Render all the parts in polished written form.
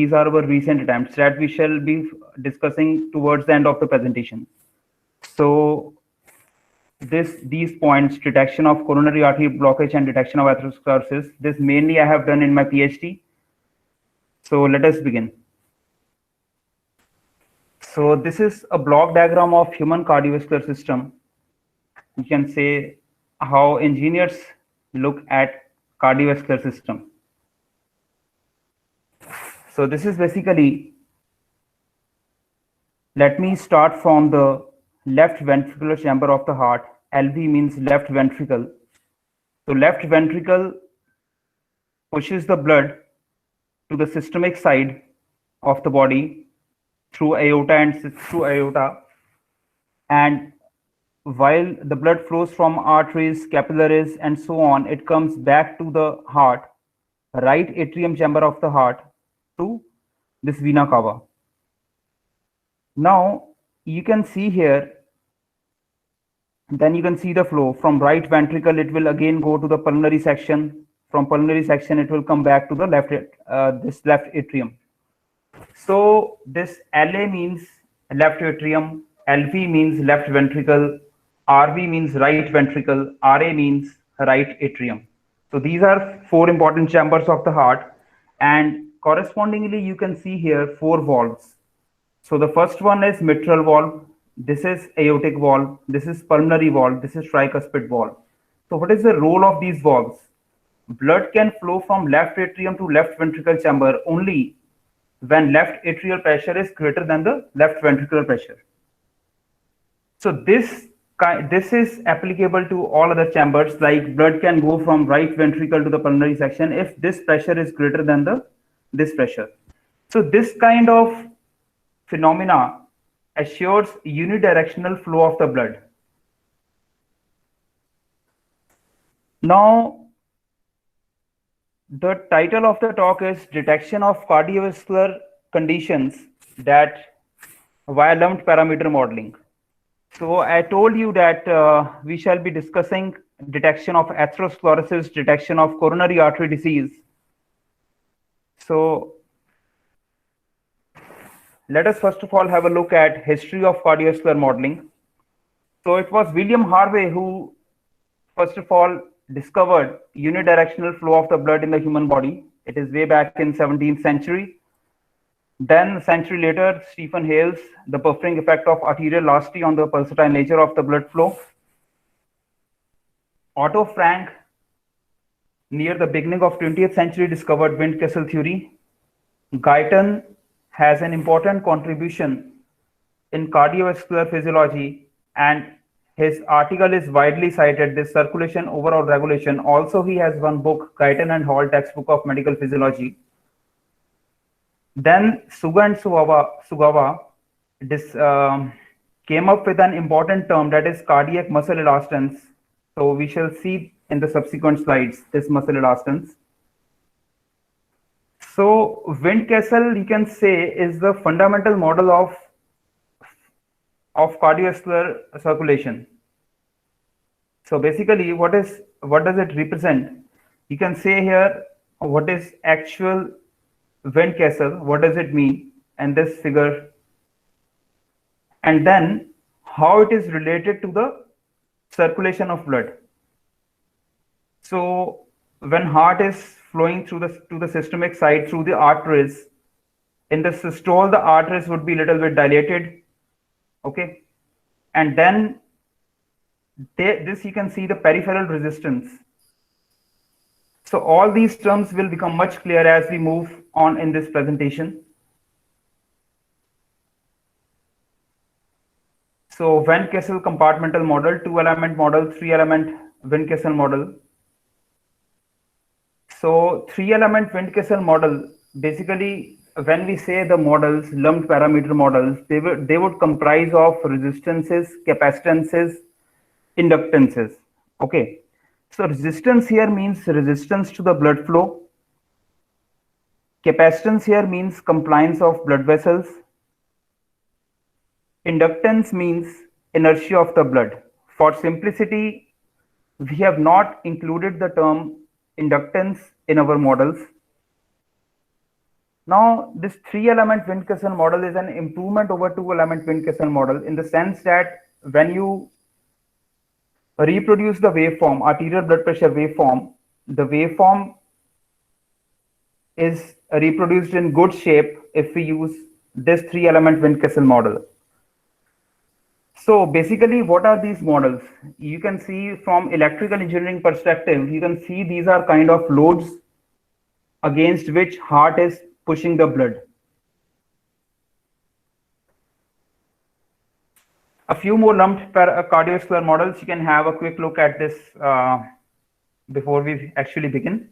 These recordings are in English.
these are our recent attempts that we shall be discussing towards the end of the presentation. So these points, detection of coronary artery blockage and detection of atherosclerosis, this mainly I have done in my PhD. So let us begin. So this is a block diagram of human cardiovascular system. You can say how engineers look at cardiovascular system. So this is basically, let me start from the left ventricular chamber of the heart. LV means left ventricle. So left ventricle pushes the blood to the systemic side of the body through aorta, and while the blood flows from arteries, capillaries, and so on, it comes back to the heart, right atrium chamber of the heart, to this vena cava. Now you can see here, then you can see the flow from right ventricle. It will again go to the pulmonary section. From pulmonary section, it will come back to the this left atrium. So this LA means left atrium, LV means left ventricle, RV means right ventricle, RA means right atrium. So these are four important chambers of the heart, and correspondingly you can see here four valves. So the first one is mitral valve, this is aortic valve, this is pulmonary valve, this is tricuspid valve. So what is the role of these valves? Blood can flow from left atrium to left ventricle chamber only when left atrial pressure is greater than the left ventricular pressure. So this is applicable to all other chambers, like blood can go from right ventricle to the pulmonary section if this pressure is greater than this pressure. So this kind of phenomena assures unidirectional flow of the blood. Now, the title of the talk is Detection of Cardiovascular Conditions that via lumped parameter modeling. So I told you that we shall be discussing detection of atherosclerosis, detection of coronary artery disease. So let us first of all have a look at history of cardiovascular modeling. So it was William Harvey who first of all discovered unidirectional flow of the blood in the human body. It is way back in 17th century. Then a century later, Stephen Hales, the buffering effect of arterial velocity on the pulsatile nature of the blood flow. Otto Frank, near the beginning of 20th century, discovered Windkessel theory. Guyton has an important contribution in cardiovascular physiology, and his article is widely cited, this circulation overall regulation. Also, he has one book, Guyton and Hall, Textbook of Medical Physiology. Then Suga and Sugawa came up with an important term, that is cardiac muscle elastance. So we shall see in the subsequent slides this muscle elastance. So Windkessel, you can say, is the fundamental model of cardiovascular circulation. So basically, what does it represent? You can say here what is actual Windkessel, what does it mean, and this figure, and then how it is related to the circulation of blood. So when heart is flowing through to the systemic side through the arteries, in the systole the arteries would be a little bit dilated, okay, and then this you can see the peripheral resistance. So all these terms will become much clearer as we move on in this presentation. So Windkessel compartmental model, 2-element model, 3-element Windkessel model. So 3-element Windkessel model, basically when we say the models, lumped parameter models, they would comprise of resistances, capacitances, inductances. Okay. So resistance here means resistance to the blood flow. Capacitance here means compliance of blood vessels. Inductance means inertia of the blood. For simplicity, we have not included the term inductance in our models. Now, this 3-element Windkesson model is an improvement over 2-element Windkesson model in the sense that when you reproduce the waveform, arterial blood pressure waveform, the waveform is reproduced in good shape if we use this 3-element Windkesson model. So basically, what are these models? You can see from electrical engineering perspective, you can see these are kind of loads against which heart is pushing the blood. A few more lumped cardiovascular models. You can have a quick look at this before we actually begin.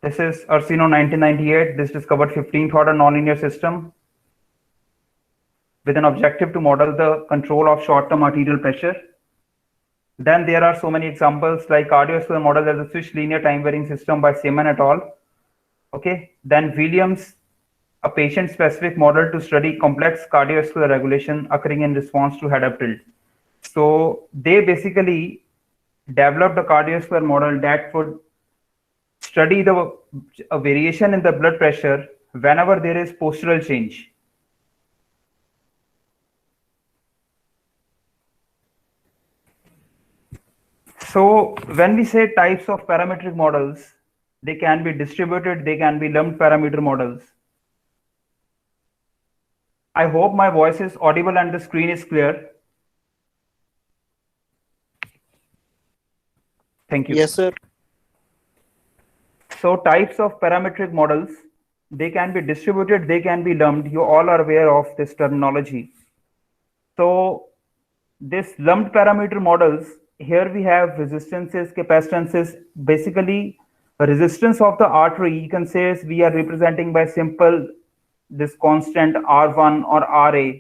This is Ursino 1998. This discovered 15th order nonlinear system with an objective to model the control of short-term arterial pressure. Then there are so many examples like cardiovascular model as a switch linear time varying system by Seaman et al. Okay. Then Williams, a patient-specific model to study complex cardiovascular regulation occurring in response to head-up tilt. So they basically developed a cardiovascular model that would study the variation in the blood pressure whenever there is postural change. So when we say types of parametric models, they can be distributed, they can be lumped parameter models. I hope my voice is audible and the screen is clear. Thank you. Yes, sir. So types of parametric models, they can be distributed, they can be lumped. You all are aware of this terminology. So this lumped parameter models, here we have resistances, capacitances, basically resistance of the artery, you can say is we are representing by simple this constant R1 or RA.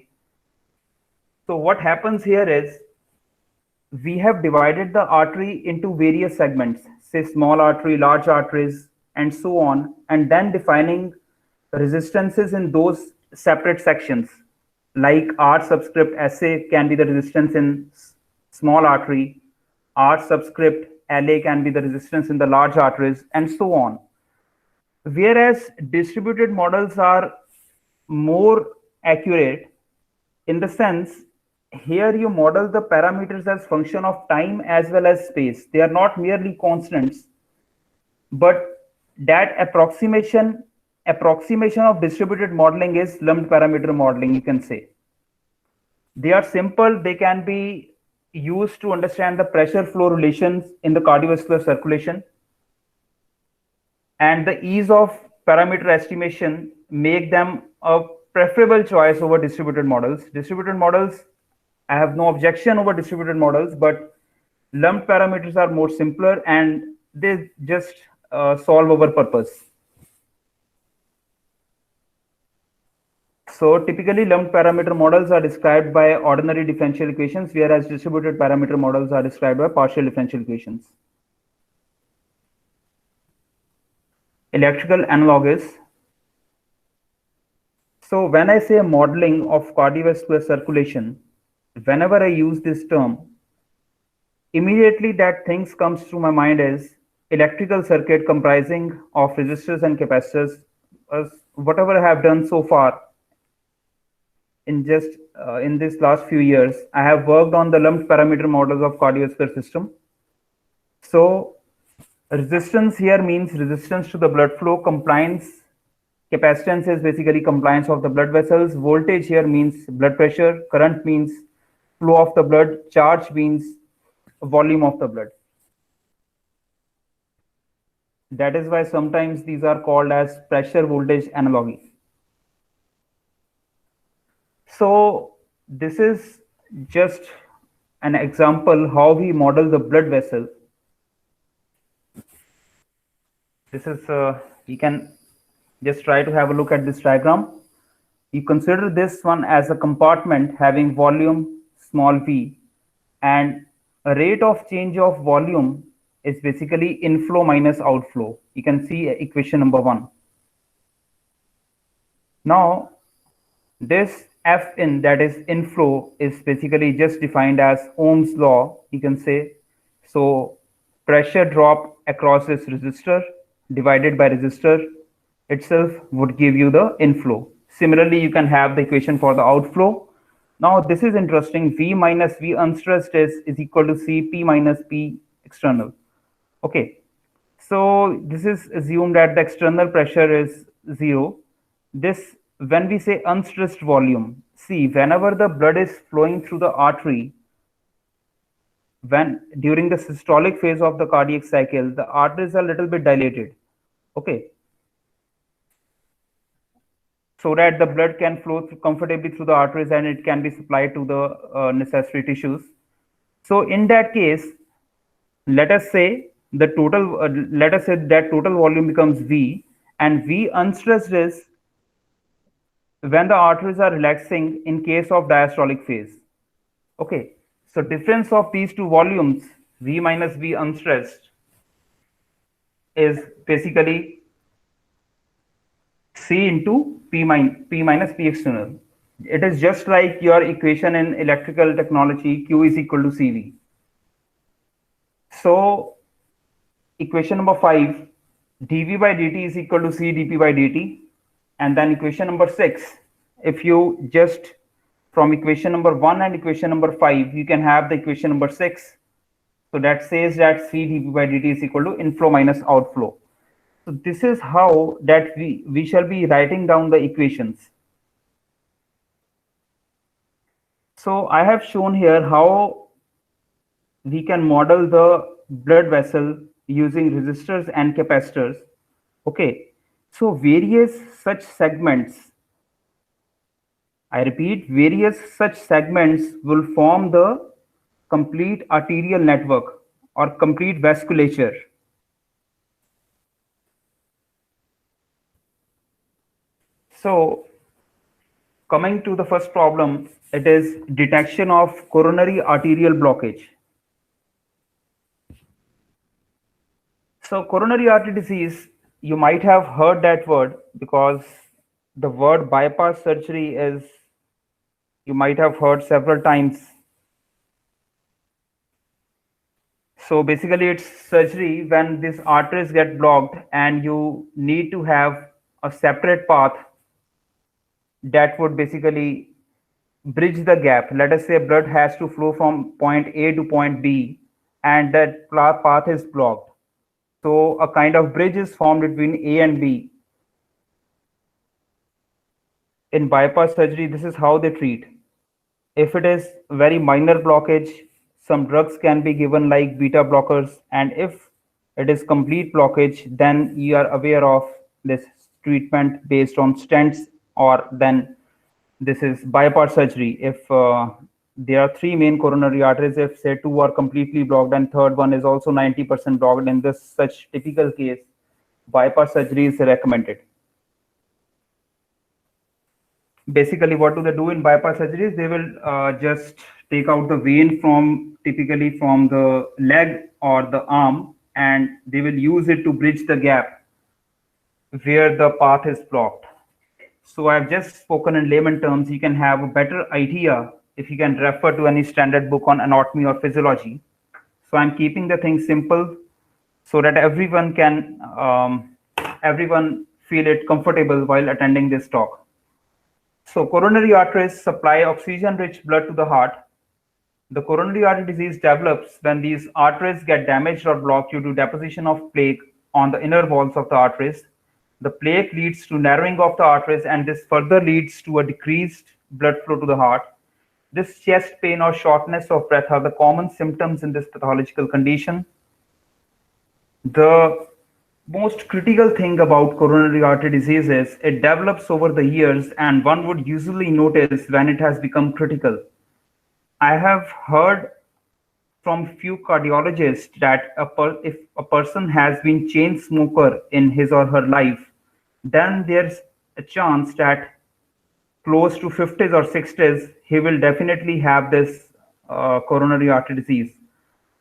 So what happens here is we have divided the artery into various segments, say small artery, large arteries, and so on, and then defining resistances in those separate sections. Like R subscript SA can be the resistance in small artery, R subscript LA can be the resistance in the large arteries, and so on. Whereas distributed models are more accurate in the sense here you model the parameters as function of time as well as space. They are not merely constants, but that approximation of distributed modeling is lumped parameter modeling, you can say. They are simple, they can be used to understand the pressure flow relations in the cardiovascular circulation, and the ease of parameter estimation make them a preferable choice over distributed models. Distributed models, I have no objection over distributed models, but lumped parameters are more simpler and they just solve our purpose. So typically lumped parameter models are described by ordinary differential equations, whereas distributed parameter models are described by partial differential equations. Electrical analog is, so when I say modeling of cardiovascular circulation, whenever I use this term, immediately that things comes to my mind is electrical circuit comprising of resistors and capacitors. Whatever I have done so far in just in this last few years, I have worked on the lumped parameter models of cardiovascular system. So resistance here means resistance to the blood flow. Compliance, capacitance is basically compliance of the blood vessels. Voltage here means blood pressure. Current means flow of the blood. Charge means volume of the blood. That is why sometimes these are called as pressure voltage analogy. So this is just an example how we model the blood vessel. This is, you can just try to have a look at this diagram. You consider this one as a compartment having volume small v, and a rate of change of volume is basically inflow minus outflow. You can see equation number 1. Now this F in, that is inflow, is basically just defined as Ohm's law, you can say. So pressure drop across this resistor divided by resistor, itself would give you the inflow. Similarly, you can have the equation for the outflow. Now this is interesting. V minus V unstressed is equal to Cp minus P external. Okay, so this is assumed that the external pressure is zero. This, when we say unstressed volume, see, whenever the blood is flowing through the artery, when during the systolic phase of the cardiac cycle, the arteries are a little bit dilated. Okay, so that the blood can flow comfortably through the arteries and it can be supplied to the necessary tissues. So in that case, let us say let us say that total volume becomes V, and V unstressed is when the arteries are relaxing in case of diastolic phase. Okay, so difference of these two volumes, V minus V unstressed, is basically C into P minus P external. It is just like your equation in electrical technology, Q is equal to CV. So equation number 5, dV by dt is equal to C dP by dt. And then equation number 6, if you just from equation number 1 and equation number 5, you can have the equation number 6. So that says that C dP by dt is equal to inflow minus outflow. So this is how that we shall be writing down the equations. So I have shown here how we can model the blood vessel using resistors and capacitors. Okay, so various such segments, I repeat, various such segments will form the complete arterial network or complete vasculature. So coming to the first problem, it is detection of coronary arterial blockage. So coronary artery disease, you might have heard that word because the word bypass surgery is, you might have heard several times. So basically it's surgery when these arteries get blocked and you need to have a separate path that would basically bridge the gap. Let us say blood has to flow from point A to point B and that path is blocked. So a kind of bridge is formed between A and B. In bypass surgery, this is how they treat. If it is very minor blockage, some drugs can be given like beta blockers, and if it is complete blockage, then you are aware of this treatment based on stents, or then this is bypass surgery. If there are three main coronary arteries, if say two are completely blocked and third one is also 90% blocked, in this such typical case, bypass surgery is recommended. Basically, what do they do in bypass surgeries? They will just take out the vein from typically from the leg or the arm, and they will use it to bridge the gap where the path is blocked. So I've just spoken in layman terms. You can have a better idea if you can refer to any standard book on anatomy or physiology. So I'm keeping the thing simple so that everyone can everyone feel it comfortable while attending this talk. So coronary arteries supply oxygen-rich blood to the heart. The coronary artery disease develops when these arteries get damaged or blocked due to deposition of plaque on the inner walls of the arteries. The plaque leads to narrowing of the arteries, and this further leads to a decreased blood flow to the heart. This chest pain or shortness of breath are the common symptoms in this pathological condition. The most critical thing about coronary artery disease is it develops over the years, and one would usually notice when it has become critical. I have heard from few cardiologists that if a person has been chain smoker in his or her life, then there's a chance that close to 50s or 60s, he will definitely have this coronary artery disease.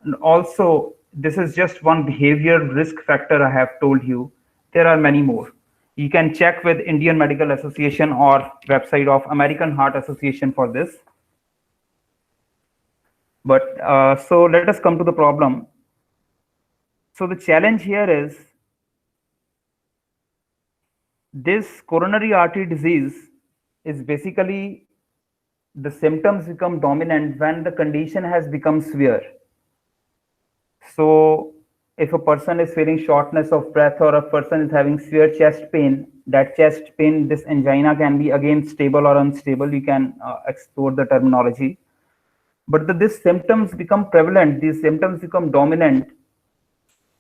And also, this is just one behavior risk factor I have told you. There are many more. You can check with Indian Medical Association or website of American Heart Association for this. But so let us come to the problem. So the challenge here is This coronary artery disease is basically the symptoms become dominant when the condition has become severe. So if a person is feeling shortness of breath or a person is having severe chest pain, that chest pain, this angina can be again stable or unstable. You can explore the terminology. But these symptoms become prevalent, these symptoms become dominant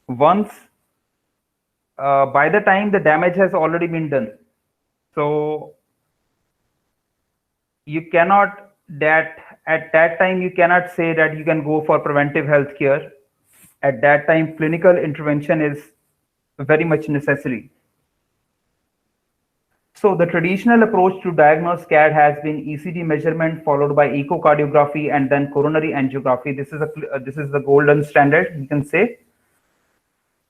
once by the time the damage has already been done. So you cannot that at that time you cannot say that you can go for preventive health care. At that time, clinical intervention is very much necessary. So the traditional approach to diagnose CAD has been ECG measurement followed by echocardiography and then coronary angiography. This is the golden standard, you can say.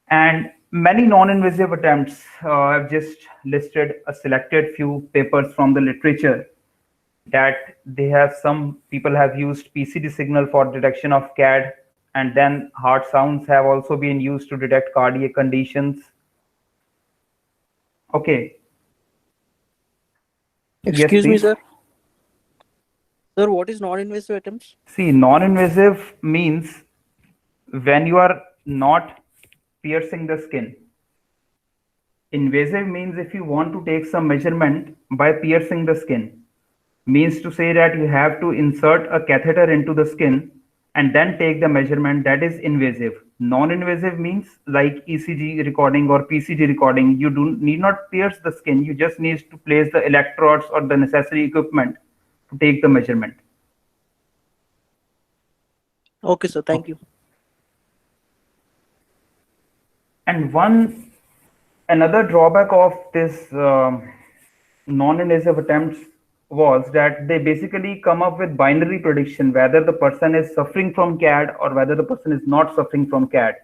And many non-invasive attempts, I've just listed a selected few papers from the literature that they have, some people have used PCD signal for detection of CAD, and then heart sounds have also been used to detect cardiac conditions. Okay. Yes, Excuse me, please. sir. Sir, what is non-invasive attempts? See, non-invasive means when you are not piercing the skin. Invasive means if you want to take some measurement by piercing the skin. Means to say that you have to insert a catheter into the skin and then take the measurement. That is invasive. Non-invasive means like ECG recording or PCG recording. You do need not pierce the skin. You just need to place the electrodes or the necessary equipment to take the measurement. Okay, sir. Thank you. And another drawback of this non-invasive attempts was that they basically come up with binary prediction whether the person is suffering from CAD or whether the person is not suffering from CAD.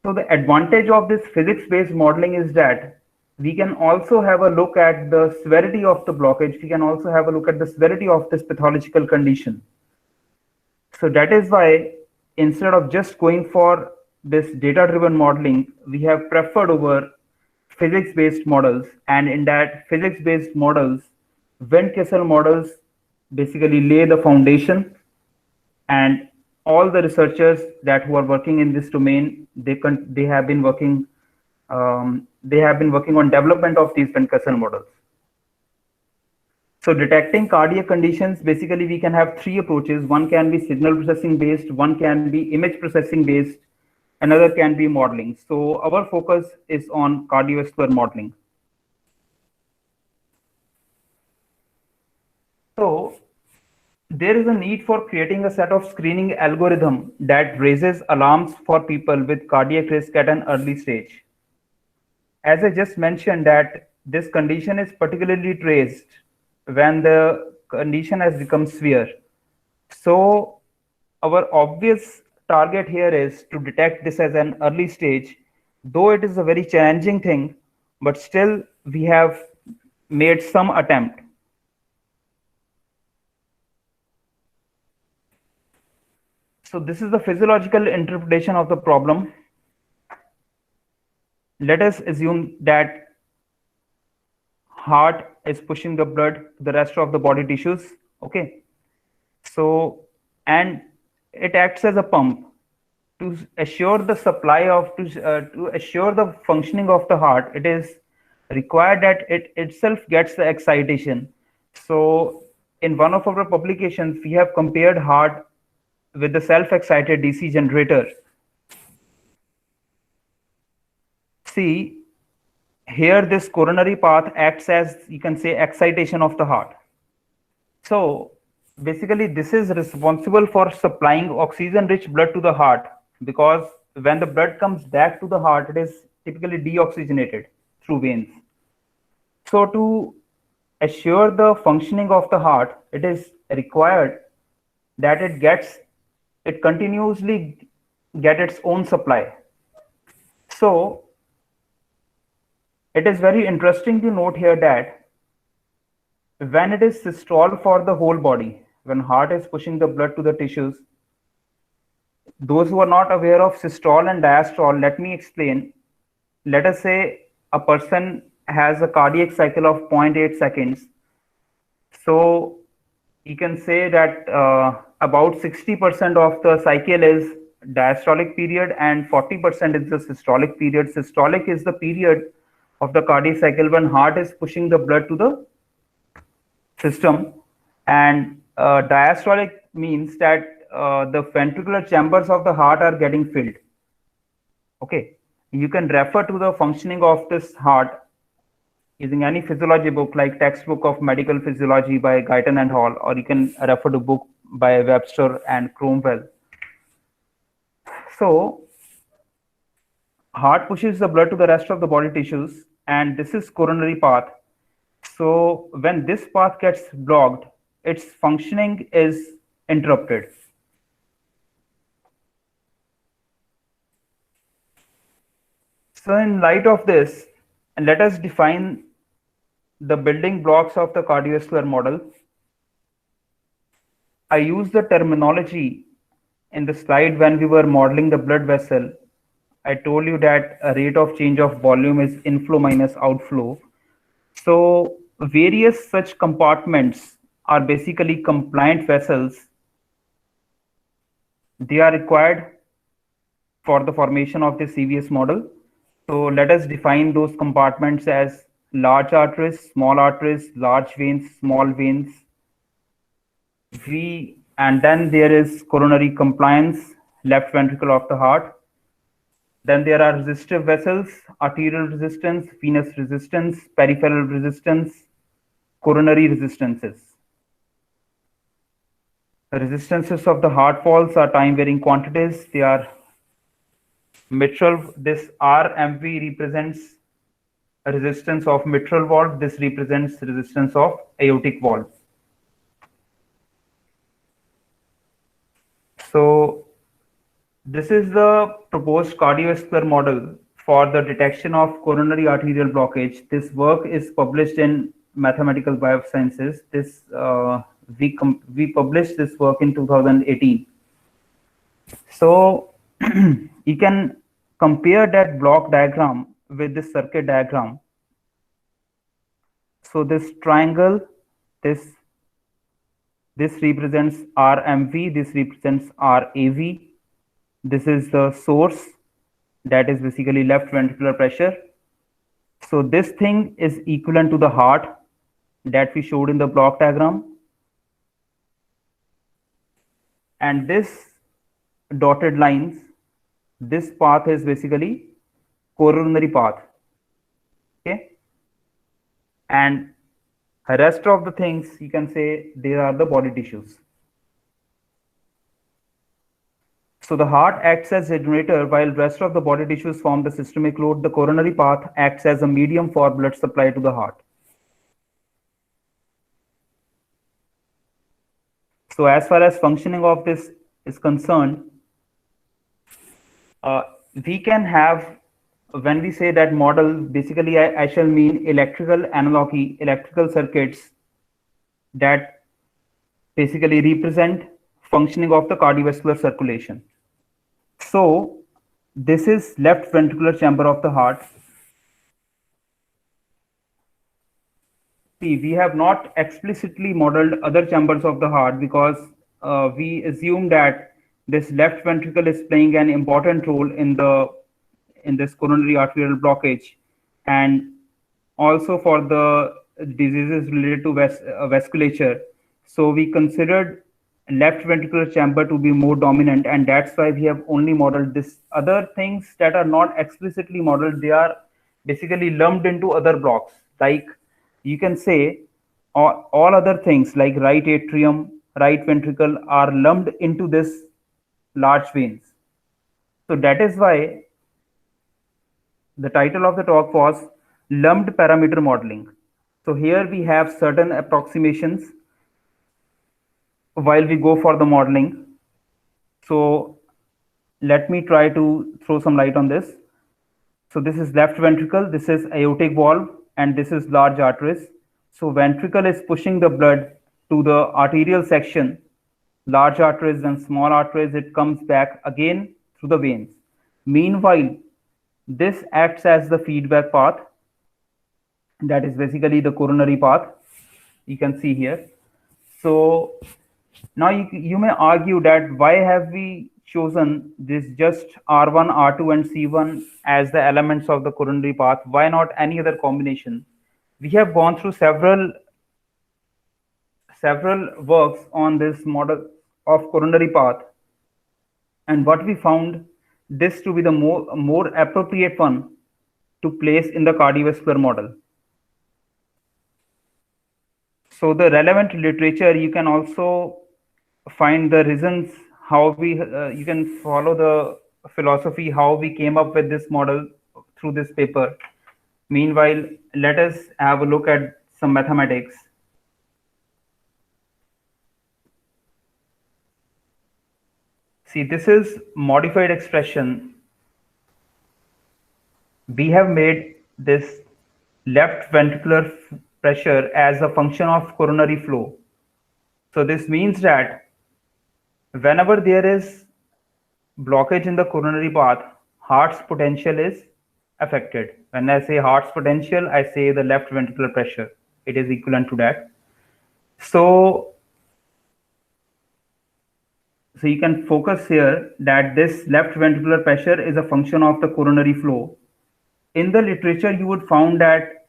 So the advantage of this physics-based modeling is that we can also have a look at the severity of the blockage. We can also have a look at the severity of this pathological condition. So that is why instead of just going for this data-driven modeling, we have preferred over physics-based models. And in that physics-based models, Venn-Kessel models basically lay the foundation, and all the researchers that who are working in this domain, they have been working on development of these Venn-Kessel models. So detecting cardiac conditions, basically we can have three approaches. One can be signal processing based, one can be image processing based, another can be modeling. So our focus is on cardiovascular modeling. So there is a need for creating a set of screening algorithm that raises alarms for people with cardiac risk at an early stage. As I just mentioned that this condition is particularly traced when the condition has become severe. So our obvious target here is to detect this as an early stage, though it is a very challenging thing, but still we have made some attempt. So this is the physiological interpretation of the problem. Let us assume that heart is pushing the blood to the rest of the body tissues. Okay. So, and it acts as a pump to assure the supply of, to assure the functioning of the heart. It is required that it itself gets the excitation. So in one of our publications, we have compared heart with the self-excited DC generator. See, here this coronary path acts as, you can say, excitation of the heart. So basically this is responsible for supplying oxygen-rich blood to the heart, because when the blood comes back to the heart, it is typically deoxygenated through veins. So to assure the functioning of the heart, it is required that it continuously get its own supply. So it is very interesting to note here that when it is systole for the whole body, when heart is pushing the blood to the tissues, those who are not aware of systole and diastole, let me explain. Let us say a person has a cardiac cycle of 0.8 seconds. So you can say that about 60% of the cycle is diastolic period and 40% is the systolic period. Systolic is the period of the cardiac cycle when heart is pushing the blood to the system, and diastolic means that the ventricular chambers of the heart are getting filled. Okay, you can refer to the functioning of this heart using any physiology book like textbook of medical physiology by Guyton and Hall, or you can refer to book by Webster and Cromwell. So heart pushes the blood to the rest of the body tissues, and this is coronary path. So when this path gets blocked, its functioning is interrupted. So in light of this, let us define the building blocks of the cardiovascular model. I use the terminology in the slide when we were modeling the blood vessel. I told you that a rate of change of volume is inflow minus outflow. So various such compartments are basically compliant vessels. They are required for the formation of the CVS model. So let us define those compartments as large arteries, large veins, small veins. And then there is coronary compliance, left ventricle of the heart. Then there are resistive vessels, arterial resistance, venous resistance, peripheral resistance, coronary resistances. The resistances of the heart walls are time varying quantities. They are mitral. This RMV represents a resistance of mitral valve. This represents resistance of aortic valve. So this is the proposed cardiovascular model for the detection of coronary arterial blockage. This work is published in Mathematical Biosciences. We published this work in 2018. So you can compare that block diagram with this circuit diagram. So this triangle, this represents RMV, this represents RAV. This is the source, that is basically left ventricular pressure. So this thing is equivalent to the heart that we showed in the block diagram. And this dotted lines, this path is basically coronary path. Okay. And the rest of the things, you can say, they are the body tissues. So the heart acts as a generator while rest of the body tissues form the systemic load. The coronary path acts as a medium for blood supply to the heart. So as far as functioning of this is concerned, we can have, when we say that model, basically I shall mean electrical analogy, electrical circuits that basically represent functioning of the cardiovascular circulation. So this is left ventricular chamber of the heart. See, we have not explicitly modeled other chambers of the heart because we assume that this left ventricle is playing an important role in this coronary arterial blockage, and also for the diseases related to vasculature. So we considered left ventricular chamber to be more dominant, and that's why we have only modeled this. Other things that are not explicitly modeled, they are basically lumped into other blocks. Like you can say all other things like right atrium, right ventricle are lumped into this large veins. So that is why the title of the talk was lumped parameter modeling. So here we have certain approximations while we go for the modeling. So let me try to throw some light on this. So this is left ventricle, this is aortic valve, and this is large arteries. So ventricle is pushing the blood to the arterial section, large arteries and small arteries, it comes back again through the veins. Meanwhile, this acts as the feedback path. That is basically the coronary path. You can see here. So now you may argue that why have we chosen this just R1, R2, and C1 as the elements of the coronary path? Why not any other combination? We have gone through several works on this model of coronary path, and what we found this to be the more appropriate one to place in the cardiovascular model. So the relevant literature, you can also find the reasons how you can follow the philosophy how we came up with this model through this paper. Meanwhile, let us have a look at some mathematics. See, this is modified expression. We have made this left ventricular pressure as a function of coronary flow. So this means that whenever there is blockage in the coronary path, heart's potential is affected. When I say heart's potential, I say the left ventricular pressure. It is equivalent to that. So you can focus here that this left ventricular pressure is a function of the coronary flow. In the literature, you would found that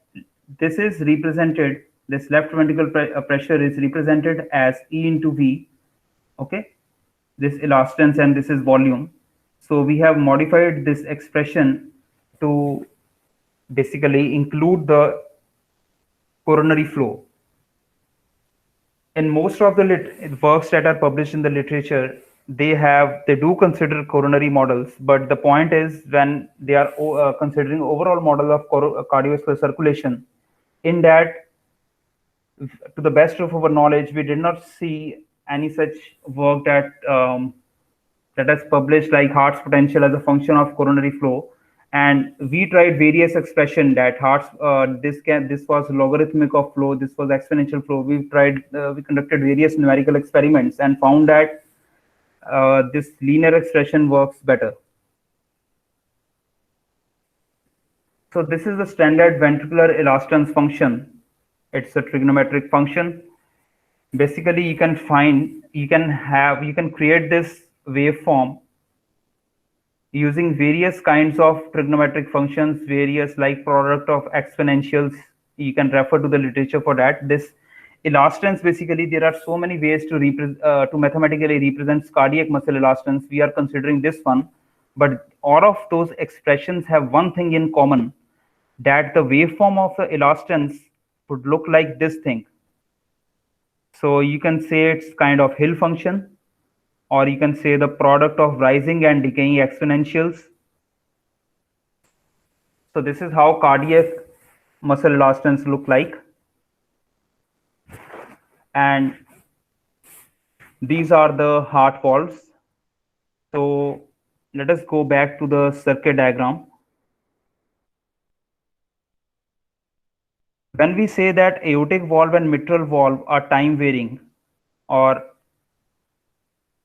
this is represented, this left ventricular pressure is represented as E into V. Okay, this elastance and this is volume. So we have modified this expression to basically include the coronary flow. In most of the works that are published in the literature, they do consider coronary models, but the point is when they are considering overall model of cardiovascular circulation, in that, to the best of our knowledge, we did not see any such work that that has published like heart's potential as a function of coronary flow. And we tried various expression that this was logarithmic of flow, this was exponential flow. We conducted various numerical experiments and found that this linear expression works better. So this is the standard ventricular elastance function. It's a trigonometric function. Basically, you can create this waveform using various kinds of trigonometric functions, various like product of exponentials. You can refer to the literature for that. This elastance, basically, there are so many ways to mathematically represent cardiac muscle elastance. We are considering this one, but all of those expressions have one thing in common, that the waveform of the elastance would look like this thing. So you can say it's kind of Hill function, or you can say the product of rising and decaying exponentials. So this is how cardiac muscle elastance look like. And these are the heart valves. So let us go back to the circuit diagram. When we say that aortic valve and mitral valve are time varying, or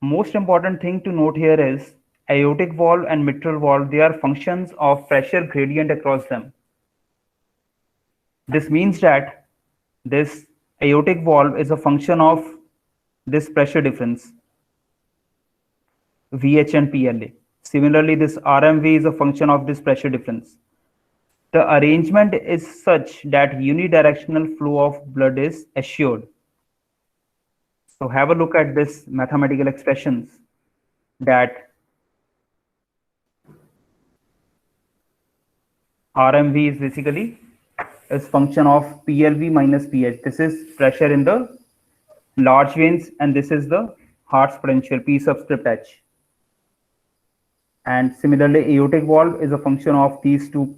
most important thing to note here is aortic valve and mitral valve, they are functions of pressure gradient across them. This means that this aortic valve is a function of this pressure difference, VH and PLA. Similarly, this RMV is a function of this pressure difference. The arrangement is such that unidirectional flow of blood is assured. So have a look at this mathematical expressions, that RMV is basically is function of PLV minus PH. This is pressure in the large veins, and this is the heart's potential, P subscript H. And similarly, aortic valve is a function of these two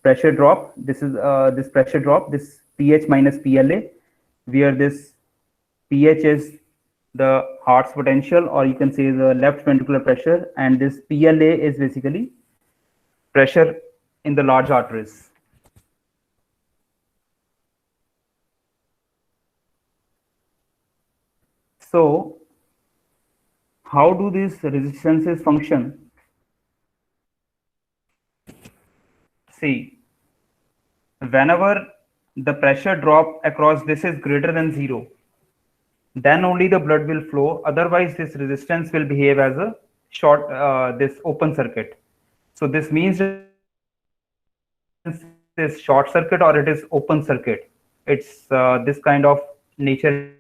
pressure drop. This is this pressure drop, this PH minus PLA, where this PH is the heart's potential, or you can say the left ventricular pressure, and this PLA is basically pressure in the large arteries. So how do these resistances function? See, whenever the pressure drop across this is greater than 0, then only the blood will flow. Otherwise, this resistance will behave as a this open circuit. So this means is short circuit or it is open circuit. It's this kind of nature.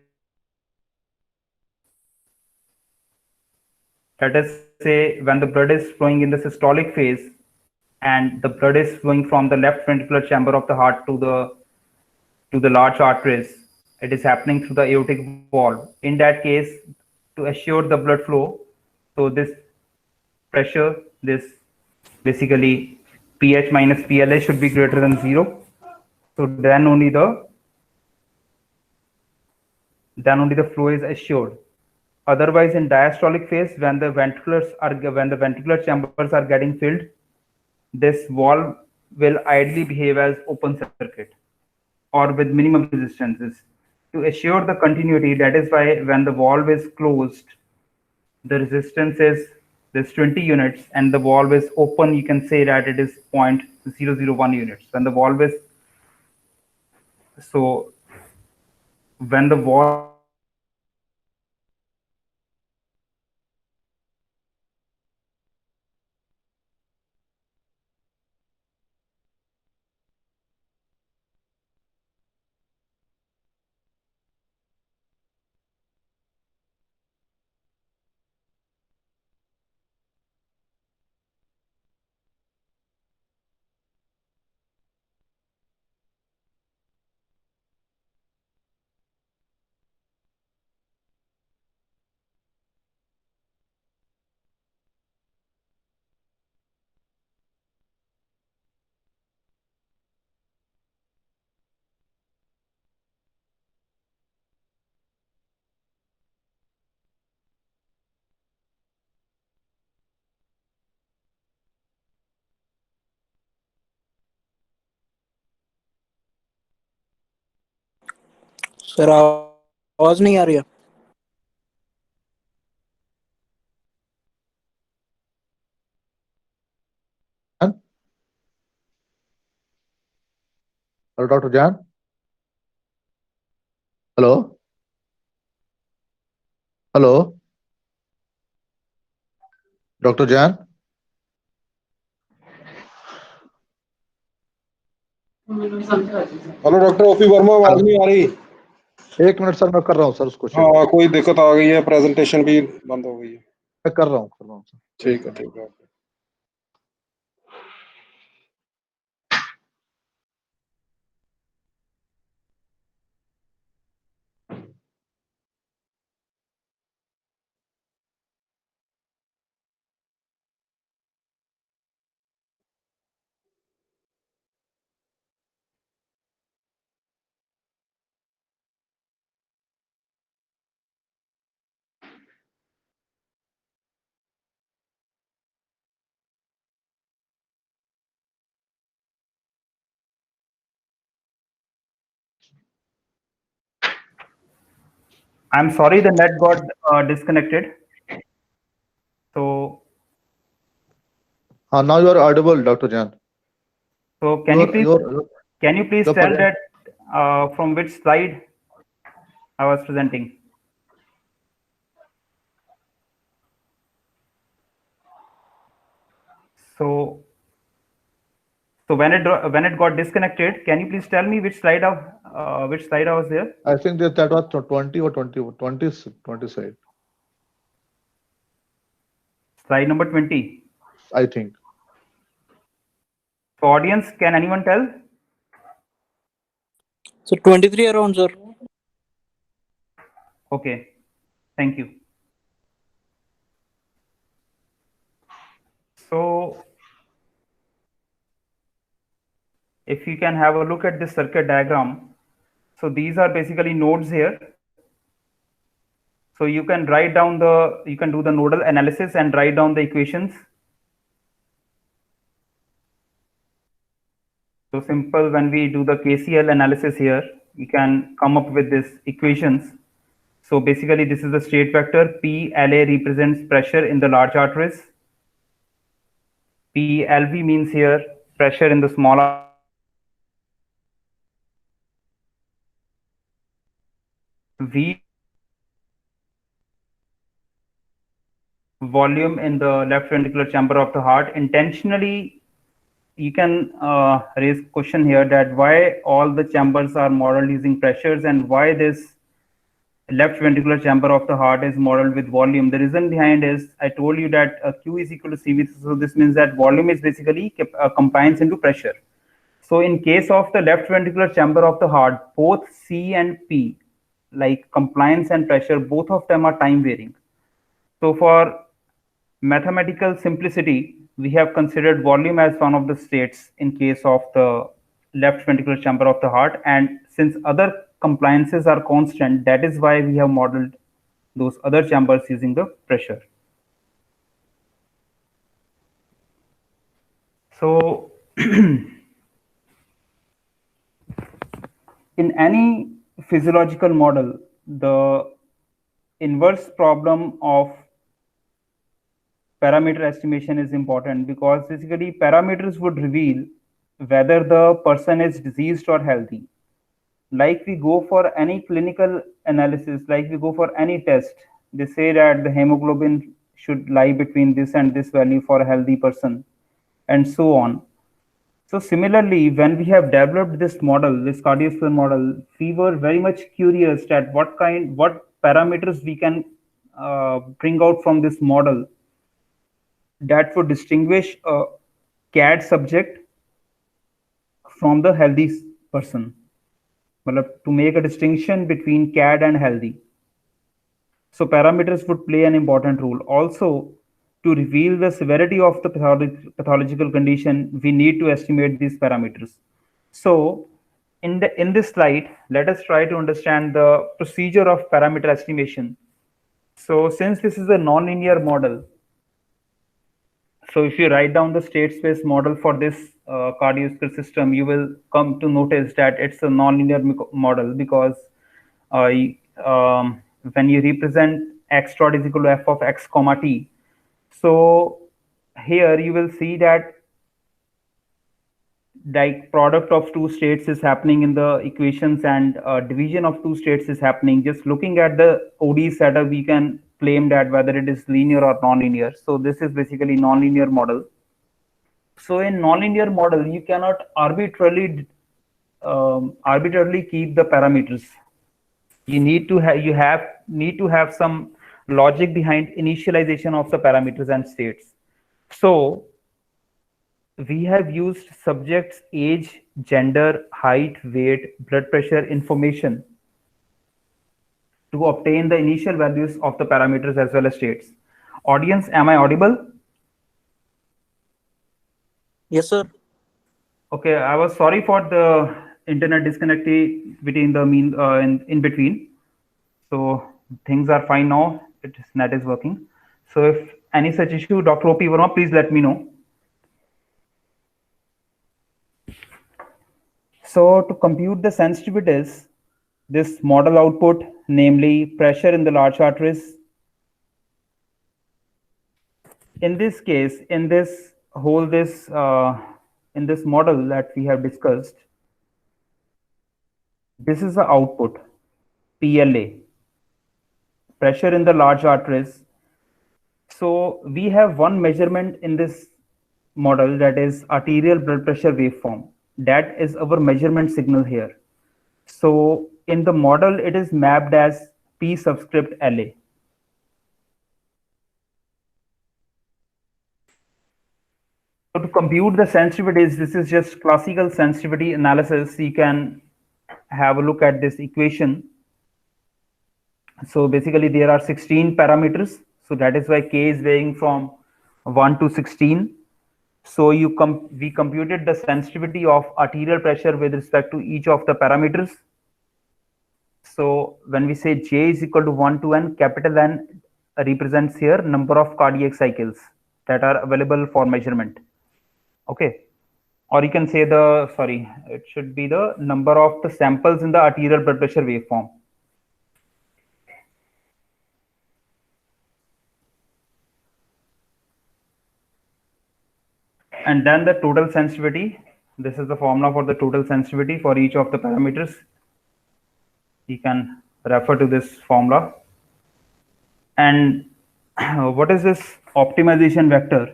Let us say when the blood is flowing in the systolic phase and the blood is flowing from the left ventricular chamber of the heart to the large arteries, it is happening through the aortic valve. In that case, to assure the blood flow, so this pressure, this basically pH minus PLA should be greater than 0. So then only the flow is assured. Otherwise, in diastolic phase, when the ventricular chambers are getting filled, this valve will ideally behave as open circuit or with minimum resistances. To assure the continuity, that is why when the valve is closed, the resistance is this 20 units and the valve is open, you can say that it is 0.001 units. When the valve is so when the valve sir आवाज नहीं आ रही है. Hello, Dr. Jan. Hello. Hello. Dr. Jan. Hello doctor OP Verma, आवाज नहीं आ रही. एक minute sir, मैं कर रहा हूँ सर उसको. हाँ, कोई दिक्कत आ गई है, प्रेजेंटेशन भी बंद हो गई है. मैं कर रहा हूँ सर. ठीक है, ठीक है. I'm sorry the net got disconnected. So now you are audible, Dr. Jan. So can you please tell that from which slide I was presenting? So when it got disconnected, can you please tell me which slide I was there? I think that was 20 or 20 side. Slide number 20. I think. So audience, can anyone tell? So 23 around, sir. Okay, thank you. So if you can have a look at this circuit diagram, so these are basically nodes here. So you can do the nodal analysis and write down the equations. So simple, when we do the KCL analysis here, you can come up with these equations. So basically this is the state vector. PLA represents pressure in the large arteries. PLV means here pressure in the small V volume in the left ventricular chamber of the heart. Intentionally, you can raise question here that why all the chambers are modeled using pressures and why this left ventricular chamber of the heart is modeled with volume. The reason behind is I told you that Q is equal to CV. So this means that volume is basically combines into pressure. So in case of the left ventricular chamber of the heart, both C and P, like compliance and pressure, both of them are time varying. So for mathematical simplicity, we have considered volume as one of the states in case of the left ventricular chamber of the heart. And since other compliances are constant, that is why we have modeled those other chambers using the pressure. So in any physiological model, the inverse problem of parameter estimation is important because basically parameters would reveal whether the person is diseased or healthy. Like we go for any clinical analysis, like we go for any test, they say that the hemoglobin should lie between this and this value for a healthy person, and so on. So similarly, when we have developed this model, this cardiovascular model, we were very much curious that what parameters we can bring out from this model that would distinguish a CAD subject from the healthy person. To make a distinction between CAD and healthy. So parameters would play an important role. Also, to reveal the severity of the pathological condition, we need to estimate these parameters. So in this slide, let us try to understand the procedure of parameter estimation. So since this is a nonlinear model, so if you write down the state space model for this cardiovascular system, you will come to notice that it's a nonlinear model because when you represent x dot is equal to f of x comma t, so here you will see that like product of two states is happening in the equations and division of two states is happening. Just looking at the ODE setup, we can claim that whether it is linear or non-linear. So this is basically non-linear model. So in non-linear model, you cannot arbitrarily keep the parameters. You need to have some logic behind initialization of the parameters and states. So we have used subjects' age, gender, height, weight, blood pressure information to obtain the initial values of the parameters as well as states. Audience, am I audible? Yes, sir. Okay, I was sorry for the internet disconnectivity between the in between. So things are fine now. Net is working. So if any such issue, Dr. O.P. Verma, please let me know. So to compute the sensitivities, this model output, namely pressure in the large arteries. In this case, in this model that we have discussed, this is the output, PLA, pressure in the large arteries. So we have one measurement in this model, that is arterial blood pressure waveform. That is our measurement signal here. So in the model, it is mapped as P subscript LA. So to compute the sensitivities, this is just classical sensitivity analysis. You can have a look at this equation. So basically there are 16 parameters. So that is why K is varying from 1 to 16. So we computed the sensitivity of arterial pressure with respect to each of the parameters. So when we say J is equal to 1 to N, capital N represents here number of cardiac cycles that are available for measurement. Okay. Or you can say it should be the number of the samples in the arterial blood pressure waveform. And then the total sensitivity. This is the formula for the total sensitivity for each of the parameters. You can refer to this formula. And what is this optimization vector?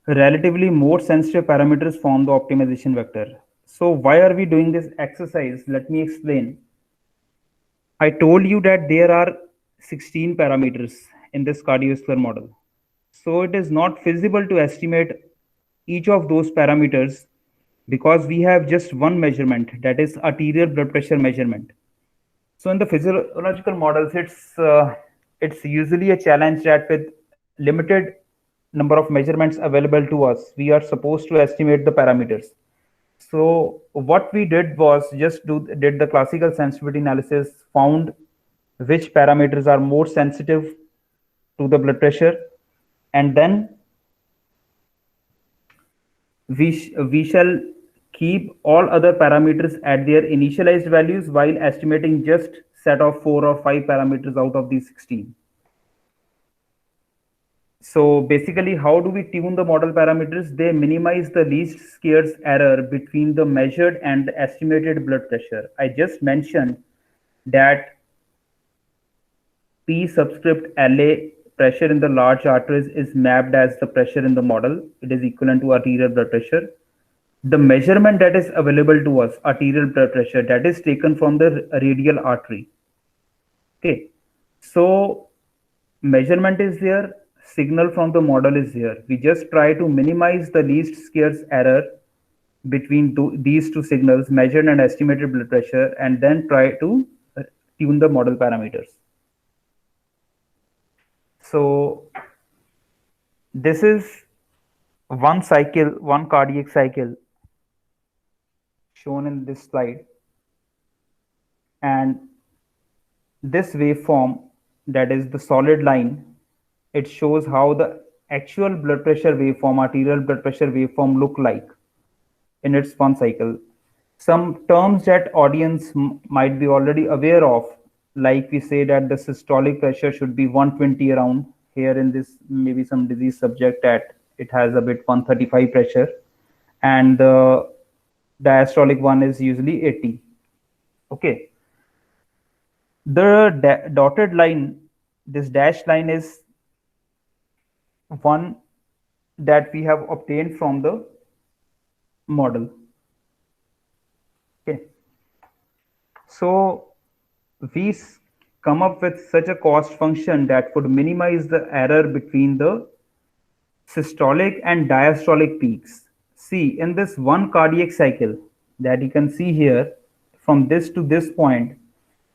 Relatively more sensitive parameters form the optimization vector. So why are we doing this exercise? Let me explain. I told you that there are 16 parameters in this cardiovascular model. So it is not feasible to estimate each of those parameters because we have just one measurement, that is arterial blood pressure measurement. So in the physiological models, it's usually a challenge that with limited number of measurements available to us, we are supposed to estimate the parameters. So what we did was just did the classical sensitivity analysis, found which parameters are more sensitive to the blood pressure, and then we shall keep all other parameters at their initialized values while estimating just set of 4 or 5 parameters out of these 16. So basically, how do we tune the model parameters? They minimize the least squares error between the measured and the estimated blood pressure. I just mentioned that P subscript LA, pressure in the large arteries, is mapped as the pressure in the model. It is equivalent to arterial blood pressure. The measurement that is available to us, arterial blood pressure, that is taken from the radial artery. Okay, so measurement is there, signal from the model is here. We just try to minimize the least squares error between these two signals, measured and estimated blood pressure, and then try to tune the model parameters. So this is one cycle, one cardiac cycle shown in this slide. And this waveform, that is the solid line, it shows how the actual blood pressure waveform, arterial blood pressure waveform look like in its one cycle. Some terms that audience might be already aware of, like we say that the systolic pressure should be 120 around. Here in this, maybe some disease subject that it has a bit 135 pressure, and the diastolic one is usually 80. Okay. The dotted line, this dashed line, is one that we have obtained from the model. Okay. So we come up with such a cost function that would minimize the error between the systolic and diastolic peaks. See, in this one cardiac cycle that you can see here, from this to this point,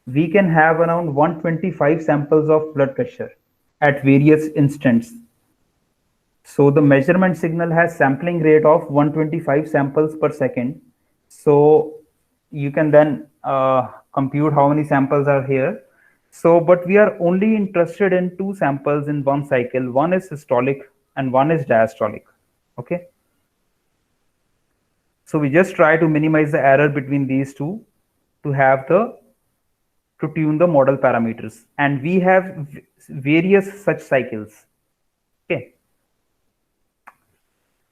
we can have around 125 samples of blood pressure at various instants. So the measurement signal has sampling rate of 125 samples per second. So you can then compute how many samples are here. So, but we are only interested in 2 samples in one cycle. One is systolic and one is diastolic. Okay. So we just try to minimize the error between these two to tune the model parameters. And we have various such cycles. Okay.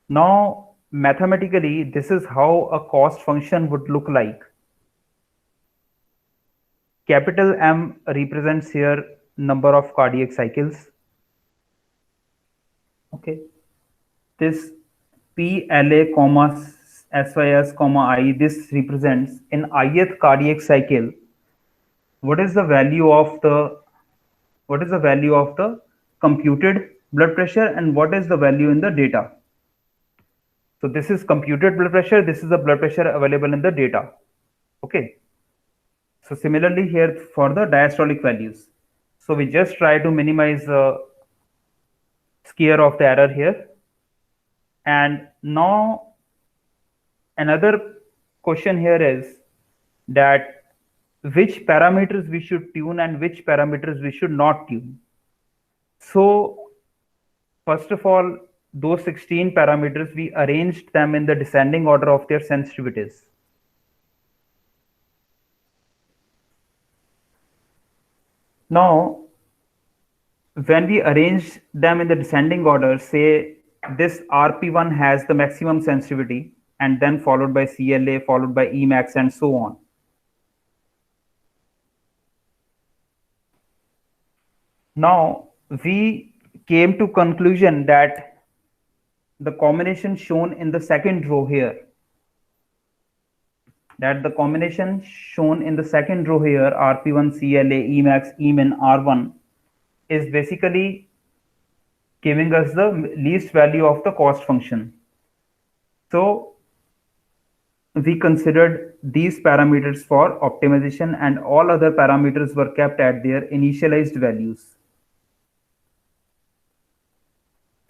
Now, mathematically, this is how a cost function would look like. Capital M represents here number of cardiac cycles. Okay. This PLA, SYS, I, this represents in ith cardiac cycle what is the value of the computed blood pressure and what is the value in the data. So this is computed blood pressure, this is the blood pressure available in the data. Okay. So similarly here for the diastolic values. So we just try to minimize the square of the error here. And now another question here is that which parameters we should tune and which parameters we should not tune. So first of all, those 16 parameters, we arranged them in the descending order of their sensitivities. Now, when we arrange them in the descending order, say this RP1 has the maximum sensitivity and then followed by CLA, followed by Emax, and so on. Now we came to conclusion that the combination shown in the second row here, RP1, CLA, Emax, Emin, R1, is basically giving us the least value of the cost function. So we considered these parameters for optimization, and all other parameters were kept at their initialized values.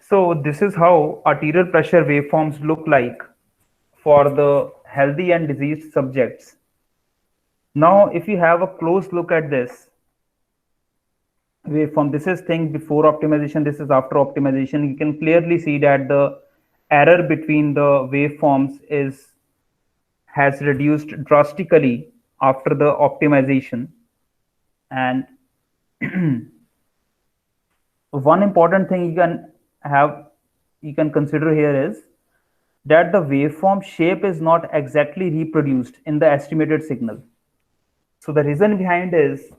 So this is how arterial pressure waveforms look like for the healthy and diseased subjects. Now, if you have a close look at this waveform, this is thing before optimization, this is after optimization. You can clearly see that the error between the waveforms has reduced drastically after the optimization. And one important thing you can consider here is that the waveform shape is not exactly reproduced in the estimated signal. So the reason behind is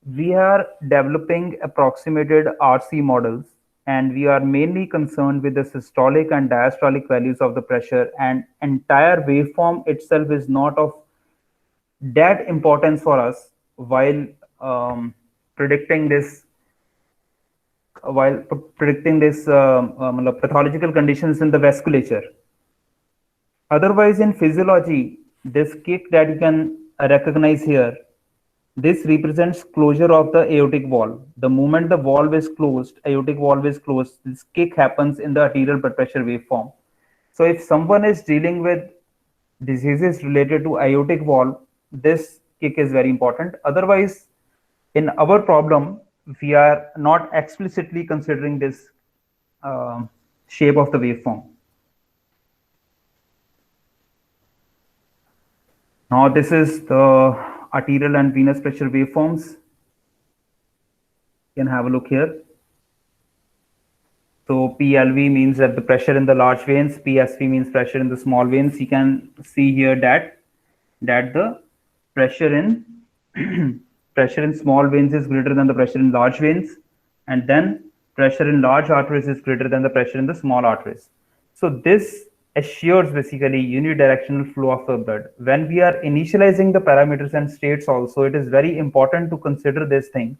we are developing approximated RC models, and we are mainly concerned with the systolic and diastolic values of the pressure, and entire waveform itself is not of that importance for us while predicting this pathological conditions in the vasculature. Otherwise, in physiology, this kick that you can recognize here, this represents closure of the aortic valve. The moment the valve is closed, aortic valve is closed, this kick happens in the arterial blood pressure waveform. So if someone is dealing with diseases related to aortic valve, this kick is very important. Otherwise, in our problem, we are not explicitly considering this shape of the waveform. Now this is the arterial and venous pressure waveforms. You can have a look here. So PLV means that the pressure in the large veins, PSV means pressure in the small veins. You can see here that the pressure in small veins is greater than the pressure in large veins, and then pressure in large arteries is greater than the pressure in the small arteries. So this assures basically unidirectional flow of the blood. When we are initializing the parameters and states also, it is very important to consider this thing.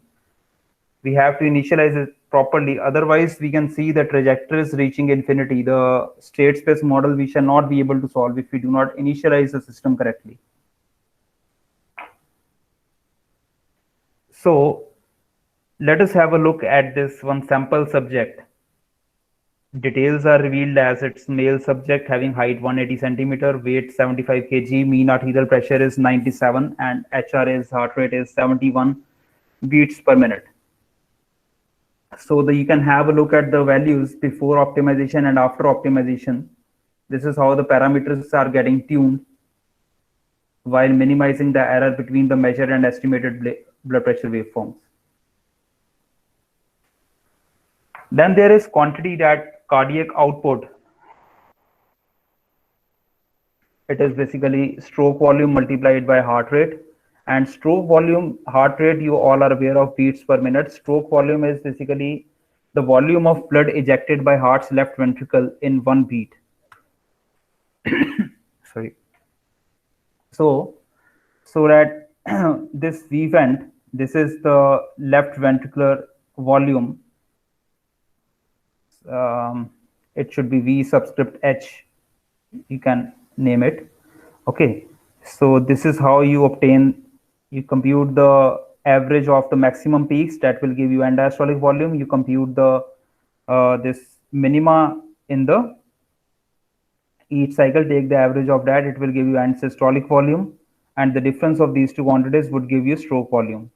We have to initialize it properly. Otherwise, we can see the trajectories reaching infinity. The state space model we shall not be able to solve if we do not initialize the system correctly. So let us have a look at this one sample subject. Details are revealed as its male subject having height 180 centimeter, weight 75 kg, mean arterial pressure is 97, and HR is heart rate is 71 beats per minute. So you can have a look at the values before optimization and after optimization. This is how the parameters are getting tuned while minimizing the error between the measured and estimated blood pressure waveforms. Then there is quantity that cardiac output. It is basically stroke volume multiplied by heart rate. And stroke volume, heart rate, you all are aware of beats per minute. Stroke volume is basically the volume of blood ejected by heart's left ventricle in one beat. Sorry. So that this V vent, this is the left ventricular volume. It should be V subscript H, you can name it. Okay, so this is how you compute the average of the maximum peaks, that will give you end diastolic volume. You compute the this minima in the each cycle, take the average of that, it will give you end systolic volume, and the difference of these two quantities would give you stroke volume.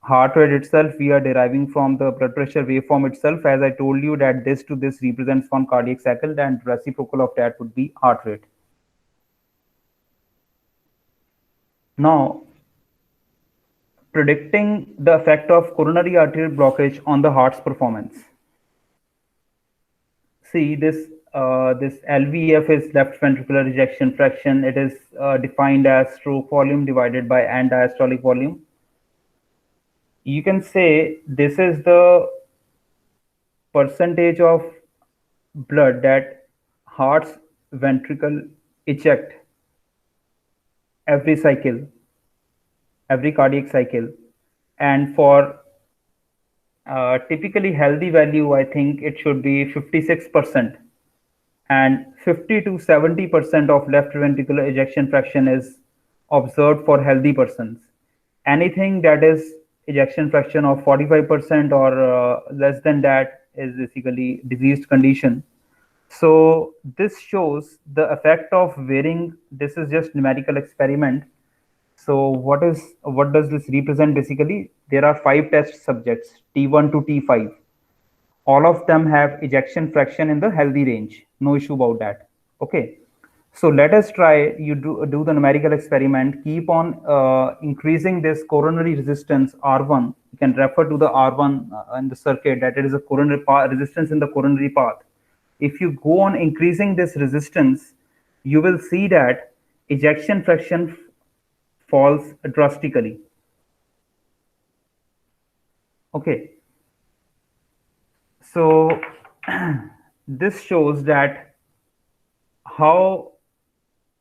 Heart rate itself we are deriving from the blood pressure waveform itself, as I told you that this to this represents one cardiac cycle, and reciprocal of that would be heart rate. Now, predicting the effect of coronary arterial blockage on the heart's performance. See, this this LVEF is left ventricular ejection fraction. It is defined as stroke volume divided by end diastolic volume. You can say this is the percentage of blood that heart's ventricle eject every cycle, every cardiac cycle. And for typically healthy value, I think it should be 56%. And 50 to 70% of left ventricular ejection fraction is observed for healthy persons. Anything that is ejection fraction of 45% or less than that is basically diseased condition. So this shows the effect of wearing. This is just numerical experiment. So what does this represent? Basically, there are 5 test subjects, T1 to T5. All of them have ejection fraction in the healthy range. No issue about that. Okay. So let us try, you do the numerical experiment, keep on increasing this coronary resistance R1. You can refer to the R1 in the circuit, that it is a coronary resistance in the coronary path. If you go on increasing this resistance, you will see that ejection fraction falls drastically. Okay. So this shows that how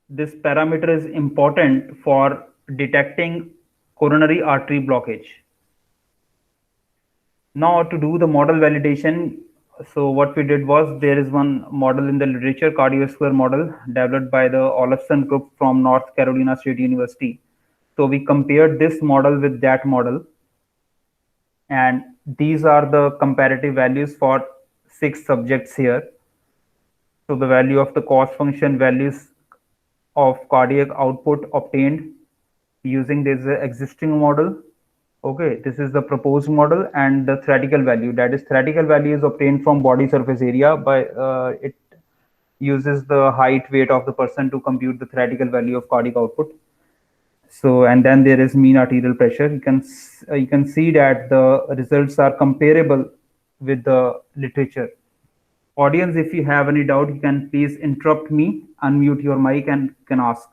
this parameter is important for detecting coronary artery blockage. Now to do the model validation, so what we did was, there is one model in the literature, cardiovascular model, developed by the Olafson group from North Carolina State University. So we compared this model with that model, and these are the comparative values for 6 subjects here. So the value of the cost function, values of cardiac output obtained using this existing model. Okay, this is the proposed model, and the theoretical value, that is theoretical value is obtained from body surface area by it uses the height, weight of the person to compute the theoretical value of cardiac output. So, and then there is mean arterial pressure. You can see that the results are comparable with the literature. Audience, if you have any doubt, you can please interrupt me, unmute your mic, and can ask.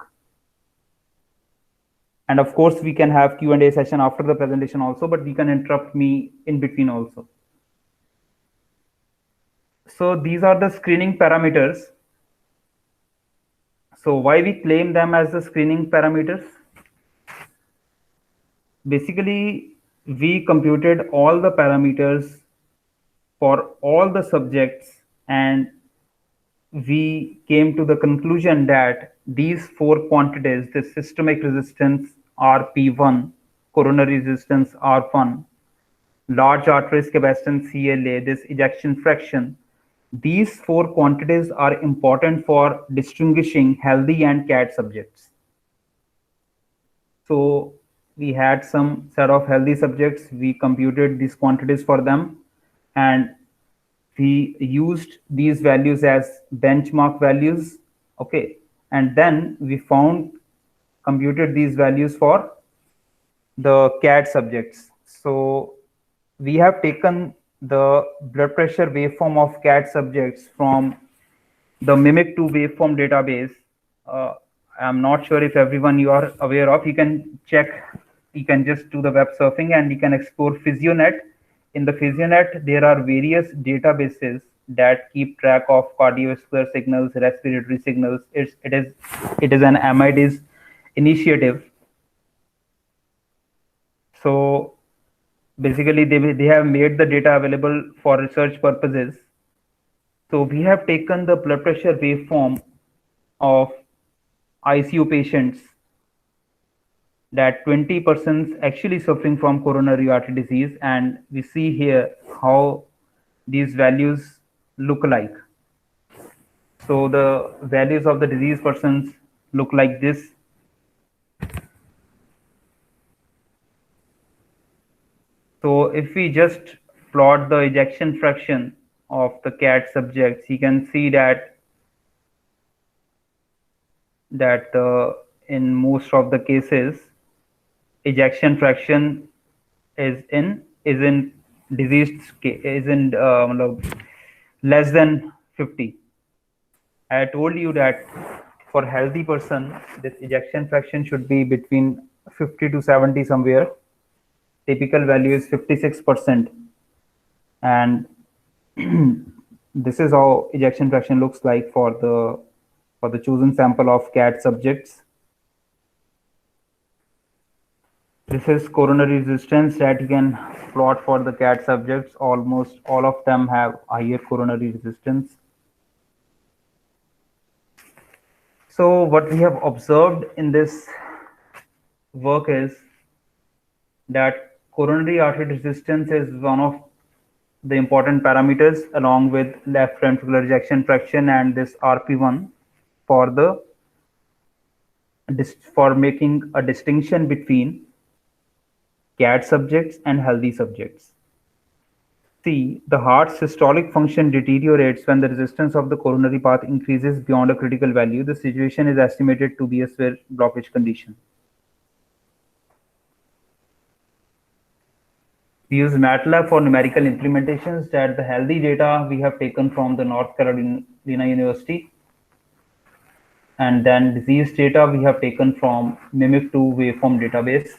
And of course, we can have Q&A session after the presentation also, but you can interrupt me in between also. So these are the screening parameters. So why we claim them as the screening parameters? Basically, we computed all the parameters for all the subjects, and we came to the conclusion that these 4 quantities, the systemic resistance RP1, coronary resistance R1, large arteries capacitance CLA, this ejection fraction, these 4 quantities are important for distinguishing healthy and CAD subjects. So we had some set of healthy subjects, we computed these quantities for them, and we used these values as benchmark values. Okay, and then we computed these values for the CAD subjects. So we have taken the blood pressure waveform of CAD subjects from the MIMIC2 waveform database. I'm not sure if everyone you are aware of. You can check, you can just do the web surfing and you can explore PhysioNet. In the PhysioNet, there are various databases that keep track of cardiovascular signals, respiratory signals. It is an MID's initiative. So basically, they have made the data available for research purposes. So we have taken the blood pressure waveform of ICU patients, that 20% actually suffering from coronary artery disease, and we see here how these values look like. So the values of the disease persons look like this. So if we just plot the ejection fraction of the CAD subjects, you can see that in most of the cases, ejection fraction is in diseased case, is in less than 50. I told you that for healthy person, this ejection fraction should be between 50 to 70 somewhere. Typical value is 56%. And this is how ejection fraction looks like for the chosen sample of CAT subjects. This is coronary resistance that you can plot for the CAT subjects. Almost all of them have higher coronary resistance. So what we have observed in this work is that coronary artery resistance is one of the important parameters along with left ventricular ejection fraction and this RP1 for making a distinction between CAT subjects and healthy subjects. C. The heart's systolic function deteriorates when the resistance of the coronary path increases beyond a critical value. The situation is estimated to be a severe blockage condition. We use MATLAB for numerical implementations. That the healthy data we have taken from the North Carolina University, and then disease data we have taken from MIMIC2 waveform database.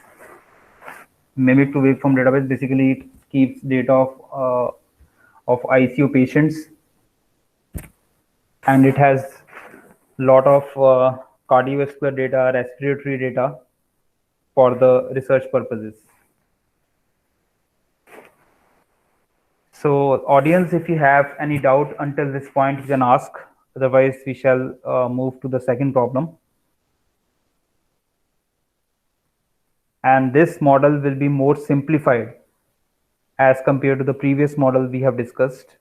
MIMIC2 waveform database basically it keeps data of ICU patients, and it has lot of cardiovascular data, respiratory data for the research purposes. So audience, if you have any doubt until this point, you can ask. Otherwise, we shall move to the second problem. And this model will be more simplified as compared to the previous model we have discussed.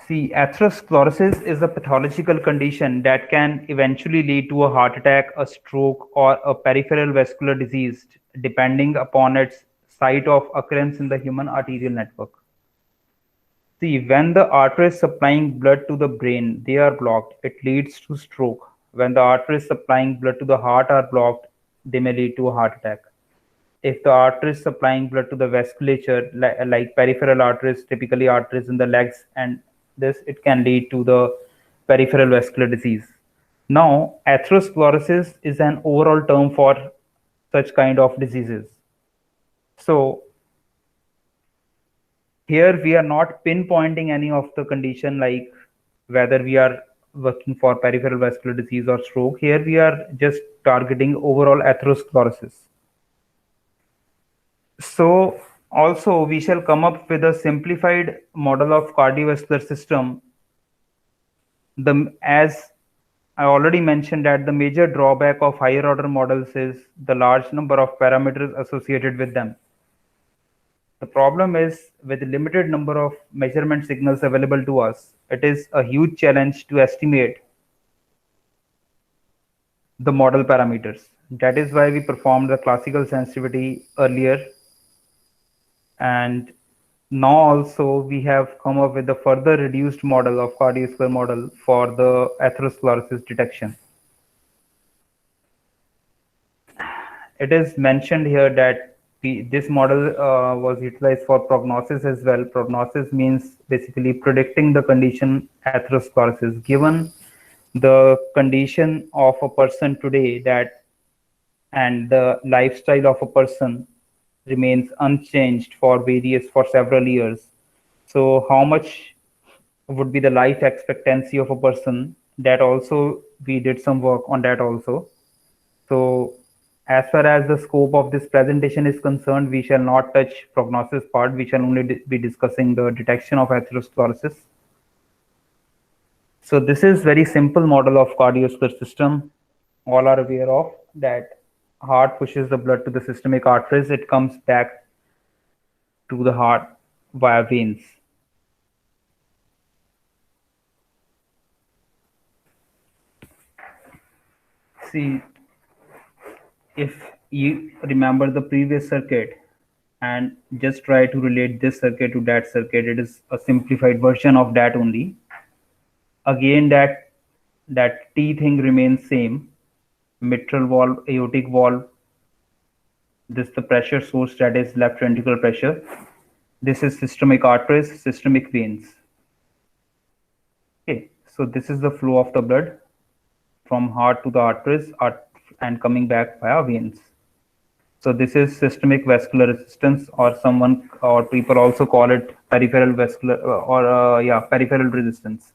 See, atherosclerosis is a pathological condition that can eventually lead to a heart attack, a stroke, or a peripheral vascular disease, depending upon its site of occurrence in the human arterial network. See, when the arteries supplying blood to the brain, they are blocked, it leads to stroke. When the arteries supplying blood to the heart are blocked, they may lead to a heart attack. If the arteries supplying blood to the vasculature, like peripheral arteries, typically arteries in the legs, and this, it can lead to the peripheral vascular disease. Now, atherosclerosis is an overall term for such kind of diseases. So here we are not pinpointing any of the condition, like whether we are working for peripheral vascular disease or stroke. Here we are just targeting overall atherosclerosis. So also we shall come up with a simplified model of cardiovascular system. As I already mentioned, that the major drawback of higher order models is the large number of parameters associated with them. The problem is, with the limited number of measurement signals available to us, it is a huge challenge to estimate the model parameters. That is why we performed the classical sensitivity earlier. And now also we have come up with a further reduced model of cardiovascular model for the atherosclerosis detection. It is mentioned here that this model was utilized for prognosis as well. Prognosis means basically predicting the condition atherosclerosis. Given the condition of a person today, that and the lifestyle of a person remains unchanged for several years. So how much would be the life expectancy of a person? That also we did some work on that also. So as far as the scope of this presentation is concerned, we shall not touch prognosis part. We shall only be discussing the detection of atherosclerosis. So this is very simple model of cardiovascular system. All are aware of that. Heart pushes the blood to the systemic arteries. It comes back to the heart via veins. See, if you remember the previous circuit and just try to relate this circuit to that circuit, it is a simplified version of that only. Again, that T thing remains same. Mitral valve, aortic valve. This the pressure source, that is left ventricular pressure. This is systemic arteries, systemic veins. Okay, so this is the flow of the blood from heart to the arteries and coming back via veins. So this is systemic vascular resistance, or people also call it peripheral vascular peripheral resistance.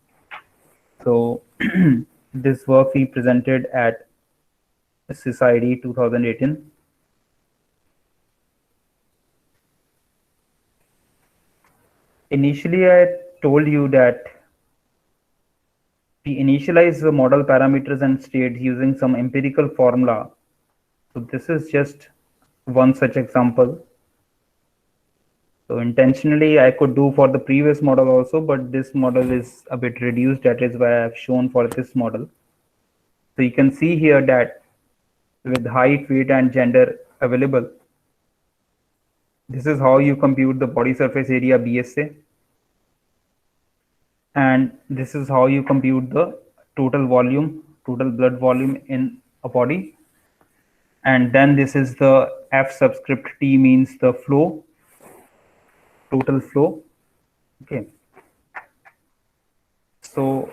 So this work we presented at Society 2018. Initially, I told you that we initialize the model parameters and states using some empirical formula. So this is just one such example. So intentionally, I could do for the previous model also, but this model is a bit reduced. That is why I have shown for this model. So you can see here that with height, weight, and gender available, this is how you compute the body surface area BSA. And this is how you compute the total volume, total blood volume in a body. And then this is the F subscript T, means the flow, total flow. Okay. So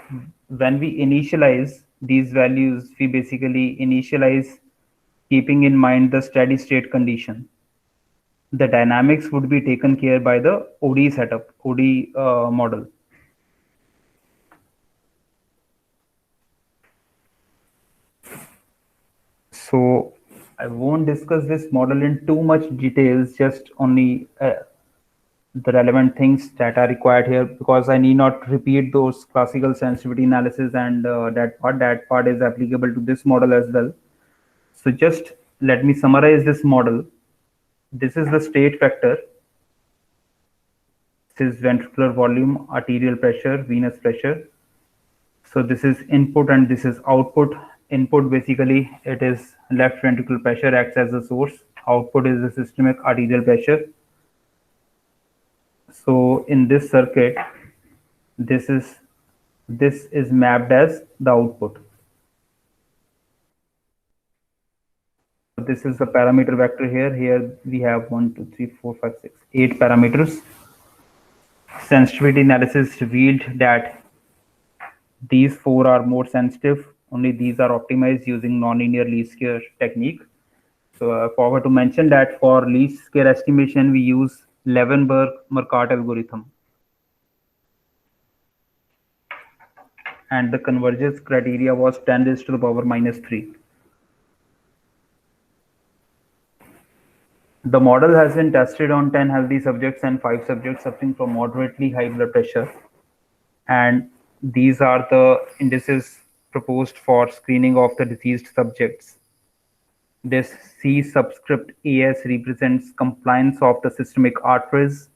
when we initialize these values, we basically initialize keeping in mind the steady state condition. The dynamics would be taken care by the OD setup, OD model. So I won't discuss this model in too much details, just only the relevant things that are required here, because I need not repeat those classical sensitivity analysis and that part is applicable to this model as well. So just let me summarize this model. This is the state vector. This is ventricular volume, arterial pressure, venous pressure. So this is input and this is output. Input, basically it is left ventricular pressure, acts as the source. Output is the systemic arterial pressure. So in this circuit, this is mapped as the output. So this is the parameter vector here. Here we have 1, 2, 3, 4, 5, 6, 8 parameters. Sensitivity analysis revealed that these 4 are more sensitive. Only these are optimized using nonlinear least square technique. So I forgot to mention that for least square estimation, we use Levenberg-Marquardt algorithm. And the convergence criteria was 10 raised to the power -3. The model has been tested on 10 healthy subjects and 5 subjects suffering from moderately high blood pressure. And these are the indices proposed for screening of the diseased subjects. This C subscript AS represents compliance of the systemic arteries.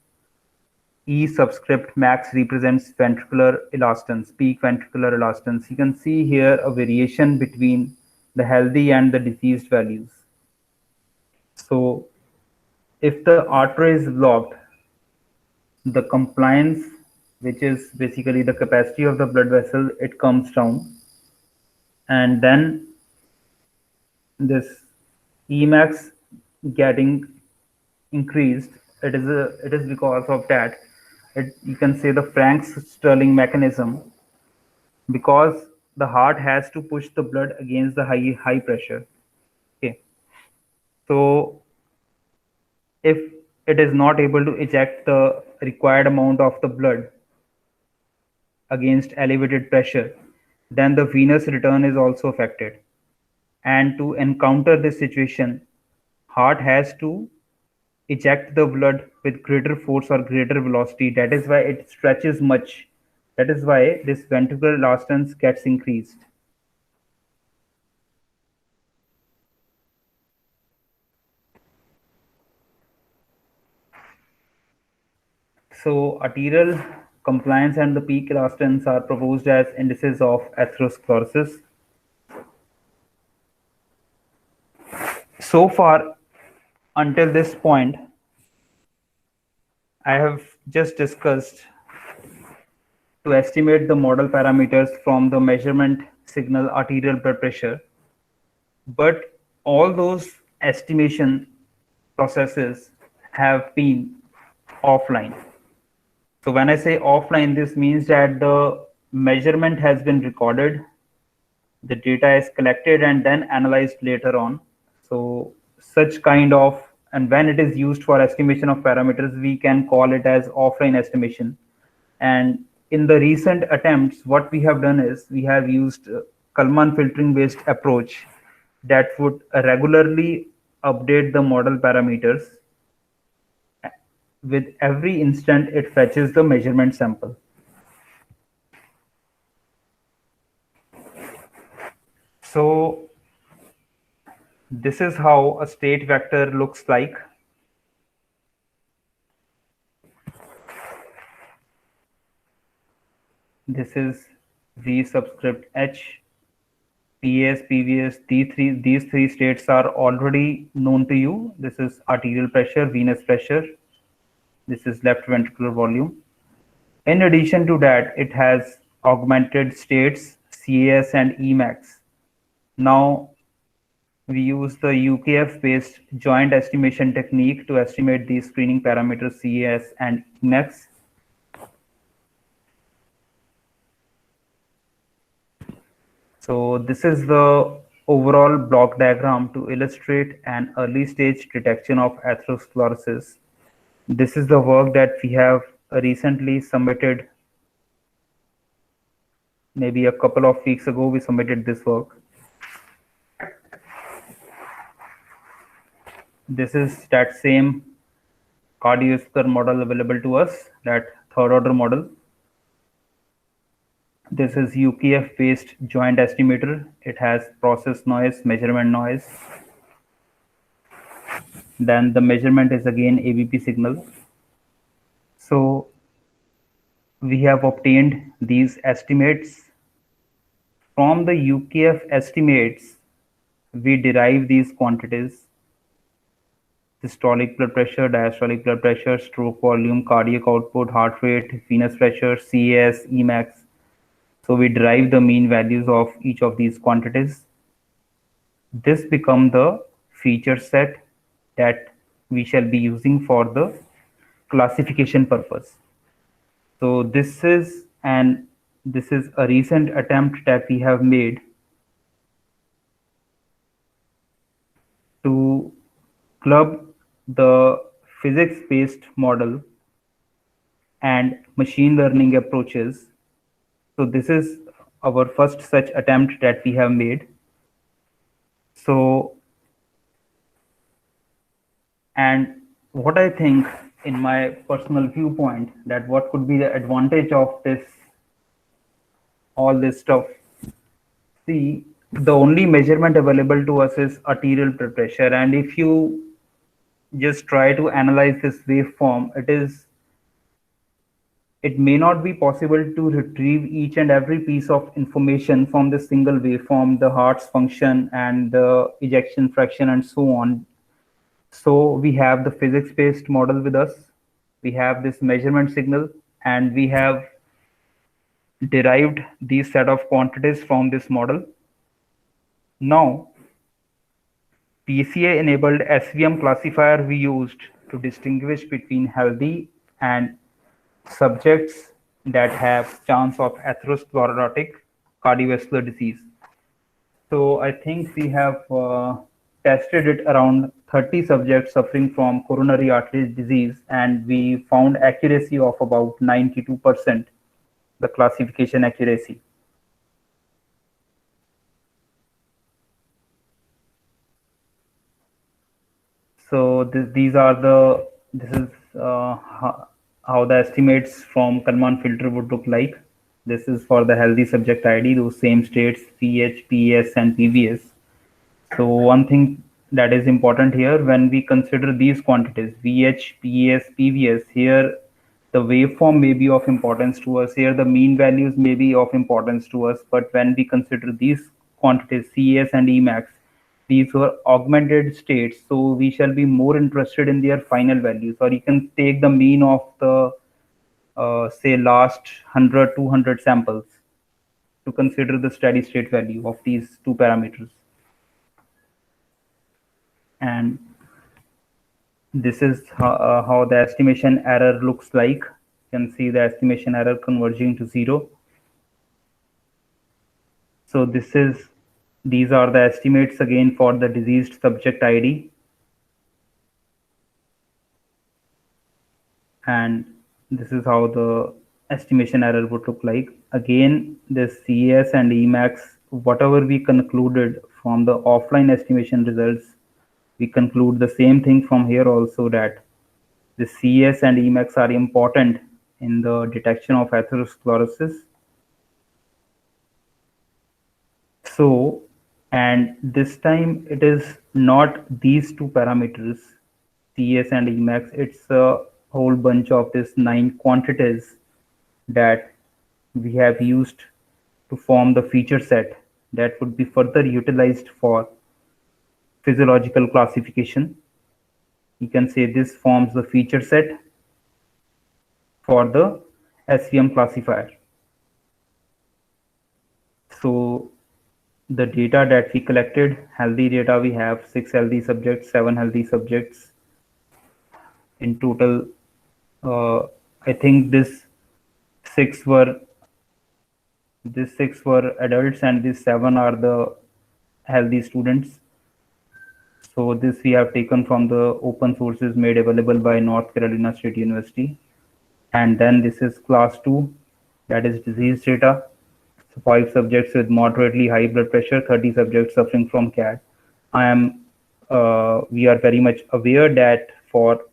E subscript max represents ventricular elastance, peak ventricular elastance. You can see here a variation between the healthy and the diseased values. So if the artery is blocked, the compliance, which is basically the capacity of the blood vessel, it comes down. And then this Emax getting increased, it is because of that. You can say the Franks-Sterling mechanism, because the heart has to push the blood against the high pressure. Okay, so if it is not able to eject the required amount of the blood against elevated pressure, then the venous return is also affected. And to encounter this situation, heart has to eject the blood with greater force or greater velocity. That is why it stretches much. That is why this ventricular elastance gets increased. So arterial compliance and the peak elastance are proposed as indices of atherosclerosis. So far, until this point, I have just discussed to estimate the model parameters from the measurement signal arterial blood pressure. But all those estimation processes have been offline. So when I say offline, this means that the measurement has been recorded, the data is collected and then analyzed later on. So such kind of, and when it is used for estimation of parameters, we can call it as offline estimation. And in the recent attempts, what we have done is we have used Kalman filtering based approach that would regularly update the model parameters. With every instant, it fetches the measurement sample. So this is how a state vector looks like. This is V subscript H, PS, PVS, these three states are already known to you. This is arterial pressure, venous pressure. This is left ventricular volume. In addition to that, it has augmented states, CAS and Emax. Now, we use the UKF-based joint estimation technique to estimate these screening parameters CAS and Emax. So this is the overall block diagram to illustrate an early stage detection of atherosclerosis. This is the work that we have recently submitted. Maybe a couple of weeks ago, we submitted this work. This is that same cardiovascular model available to us, that third order model. This is UKF based joint estimator. It has process noise, measurement noise. Then the measurement is again ABP signal. So we have obtained these estimates. From the UKF estimates, we derive these quantities: systolic blood pressure, diastolic blood pressure, stroke volume, cardiac output, heart rate, venous pressure, CAS, Emax. So we derive the mean values of each of these quantities. This becomes the feature set that we shall be using for the classification purpose. So this is a recent attempt that we have made to club the physics-based model and machine learning approaches. So this is our first such attempt that we have made. So, and what I think, in my personal viewpoint, that what could be the advantage of this, all this stuff. See, the only measurement available to us is arterial blood pressure, and if you just try to analyze this waveform, it may not be possible to retrieve each and every piece of information from this single waveform, the heart's function and the ejection fraction and so on. So we have the physics-based model with us. We have this measurement signal, and we have derived these set of quantities from this model. Now, PCA-enabled SVM classifier we used to distinguish between healthy and subjects that have chance of atherosclerotic cardiovascular disease. So I think we have tested it around 30 subjects suffering from coronary artery disease, and we found accuracy of about 92%, the classification accuracy. So this is how the estimates from Kalman filter would look like. This is for the healthy subject ID, those same states, PH, PES, and PVS. So one thing that is important here, when we consider these quantities, VH, PES, PVS, here the waveform may be of importance to us. Here the mean values may be of importance to us. But when we consider these quantities, CAS and Emax, these were augmented states, so we shall be more interested in their final values. Or you can take the mean of the say last 100, 200 samples to consider the steady state value of these two parameters. And This is how the estimation error looks like. You can see the estimation error converging to 0. So these are the estimates again for the diseased subject ID. And this is how the estimation error would look like. Again, this CAS and Emacs, whatever we concluded from the offline estimation results, we conclude the same thing from here also, that the CAS and Emacs are important in the detection of atherosclerosis. So, and this time it is not these two parameters, CAS and Emacs, it's a whole bunch of these 9 quantities that we have used to form the feature set that would be further utilized for physiological classification. You can say this forms the feature set for the SVM classifier. So the data that we collected, healthy data, we have 6 healthy subjects, 7 healthy subjects. In total, I think these 6 were adults and these 7 are the healthy students. So this we have taken from the open sources made available by North Carolina State University. And then this is class 2, that is disease data. So 5 subjects with moderately high blood pressure, 30 subjects suffering from CAD. We are very much aware that for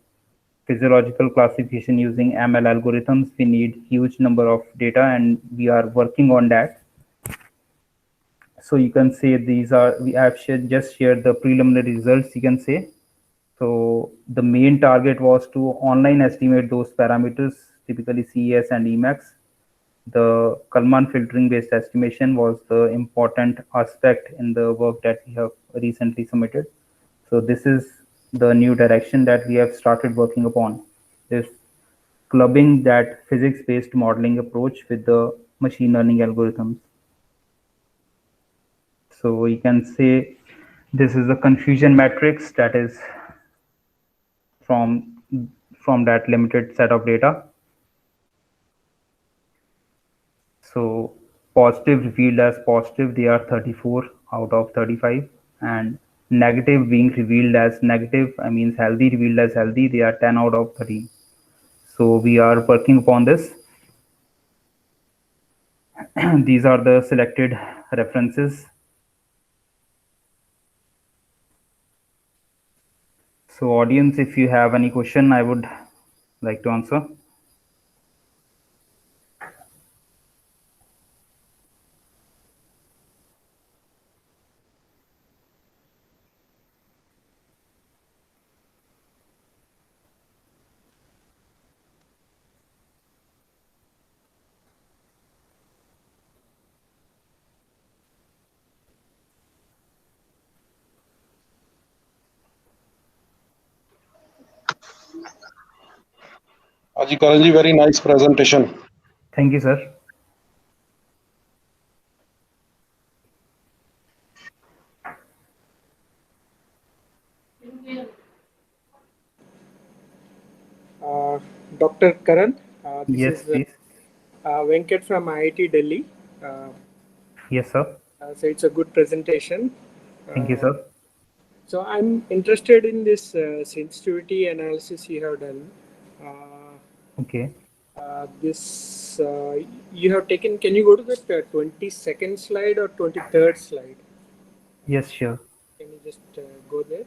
physiological classification using ML algorithms, we need huge number of data, and we are working on that. So you can say we have just shared the preliminary results, you can say. So the main target was to online estimate those parameters, typically CAS and Emacs. The Kalman filtering based estimation was the important aspect in the work that we have recently submitted. So this is the new direction that we have started working upon, is clubbing that physics based modeling approach with the machine learning algorithms. So you can say this is a confusion matrix that is from that limited set of data. So positive revealed as positive, they are 34 out of 35, and negative being revealed as negative, I mean healthy revealed as healthy, they are 10 out of 13. So we are working upon this. These are the selected references. So audience, if you have any question, I would like to answer. Aji Karan ji, very nice presentation. Thank you, sir. Dr. Karan, this Yes, is please. Venkat from IIT Delhi. Yes, sir. So it's a good presentation. Thank you, sir. So I'm interested in this sensitivity analysis you have done. Okay. This you have taken. Can you go to the 22nd slide or 23rd slide? Yes, sure. Can you just go there?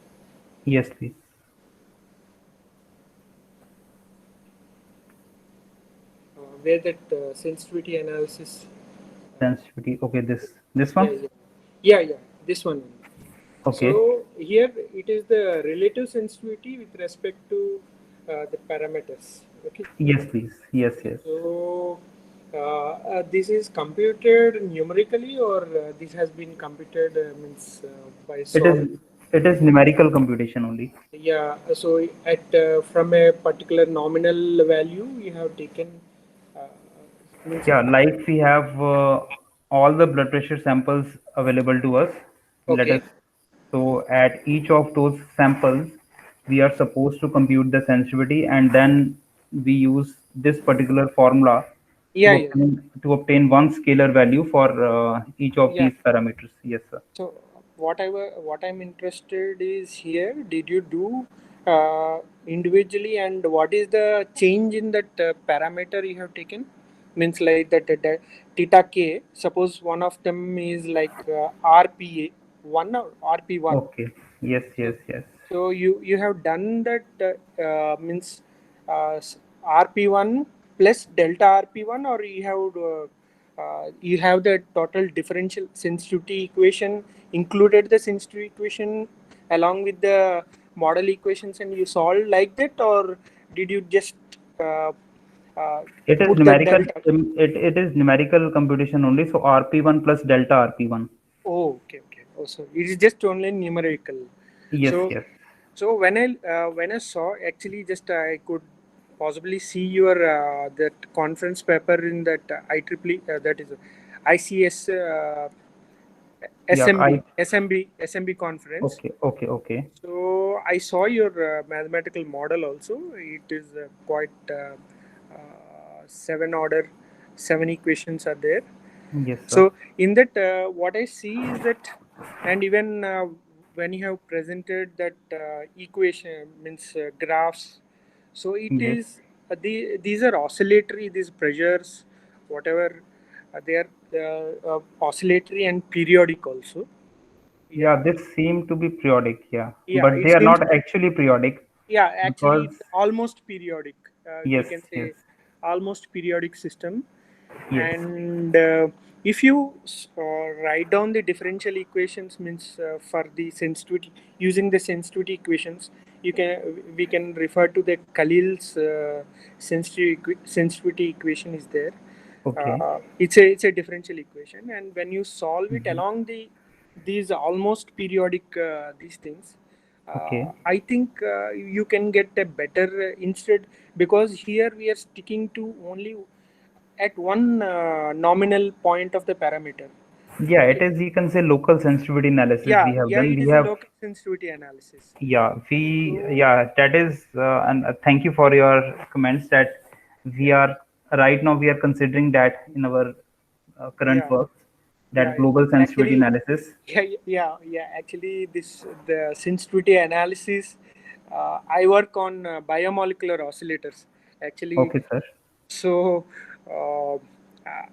Yes, please. Where that sensitivity analysis? Sensitivity. Okay, this one. Yeah, this one. Okay. So here it is the relative sensitivity with respect to the parameters. Okay. Yes, please. Yes. So this is computed numerically, or this has been computed by solving? It is numerical computation only. Yeah. So at from a particular nominal value, you have taken. Yeah, like we have all the blood pressure samples available to us. Let Okay. us. So at each of those samples, we are supposed to compute the sensitivity, and then we use this particular formula Yeah, yeah, to obtain one scalar value for each of yeah. these parameters. Yes, sir. So what I'm interested is here. Did you do individually, and what is the change in that parameter you have taken? Means like that theta k. Suppose one of them is like RPA one or RP one. Okay. Yes, So yes, yes. so you have done that means RP1 plus delta RP1, or you have the total differential sensitivity equation included the sensitivity equation along with the model equations, and you solved like that, or did you just uh, uh, It is put the numerical. delta? It is numerical computation only. So RP1 plus delta RP1. Oh, okay, okay. Oh, so it is just only numerical. Yes, So yes. So when I saw, actually just I could possibly see your that conference paper in that IEEE, that is ICS Yeah. SMB conference. Okay, okay, okay. So I saw your mathematical model also. It is quite seven equations are there. Yes, sir. So in that, what I see is that, and even when you have presented that equation means graphs, so it Yes. is these are oscillatory. These pressures, whatever they are oscillatory and periodic also. Yeah, Yeah, this seem to be periodic. Yeah, yeah. but It they are seems, not actually periodic yeah. Actually, because it's almost periodic. We yes, can yes, say almost periodic system. yes. And if you write down the differential equations, means for the sensitivity, using the sensitivity equations, we can refer to the Khalil's sensitivity equation is there. Okay, It's a differential equation, and when you solve it mhm, along these almost periodic these things, okay. I think you can get a better instead, because here we are sticking to only at one nominal point of the parameter. Yeah, it is. You can say local sensitivity analysis we have Yeah, done. it We is a have local sensitivity analysis. So yeah, that is, and thank you for your comments that we yeah, are right now we are considering that in our current yeah, work, yeah, that yeah. global sensitivity Actually, analysis. yeah. Actually, this the sensitivity analysis. I work on biomolecular oscillators. Actually, Okay, sir. so uh,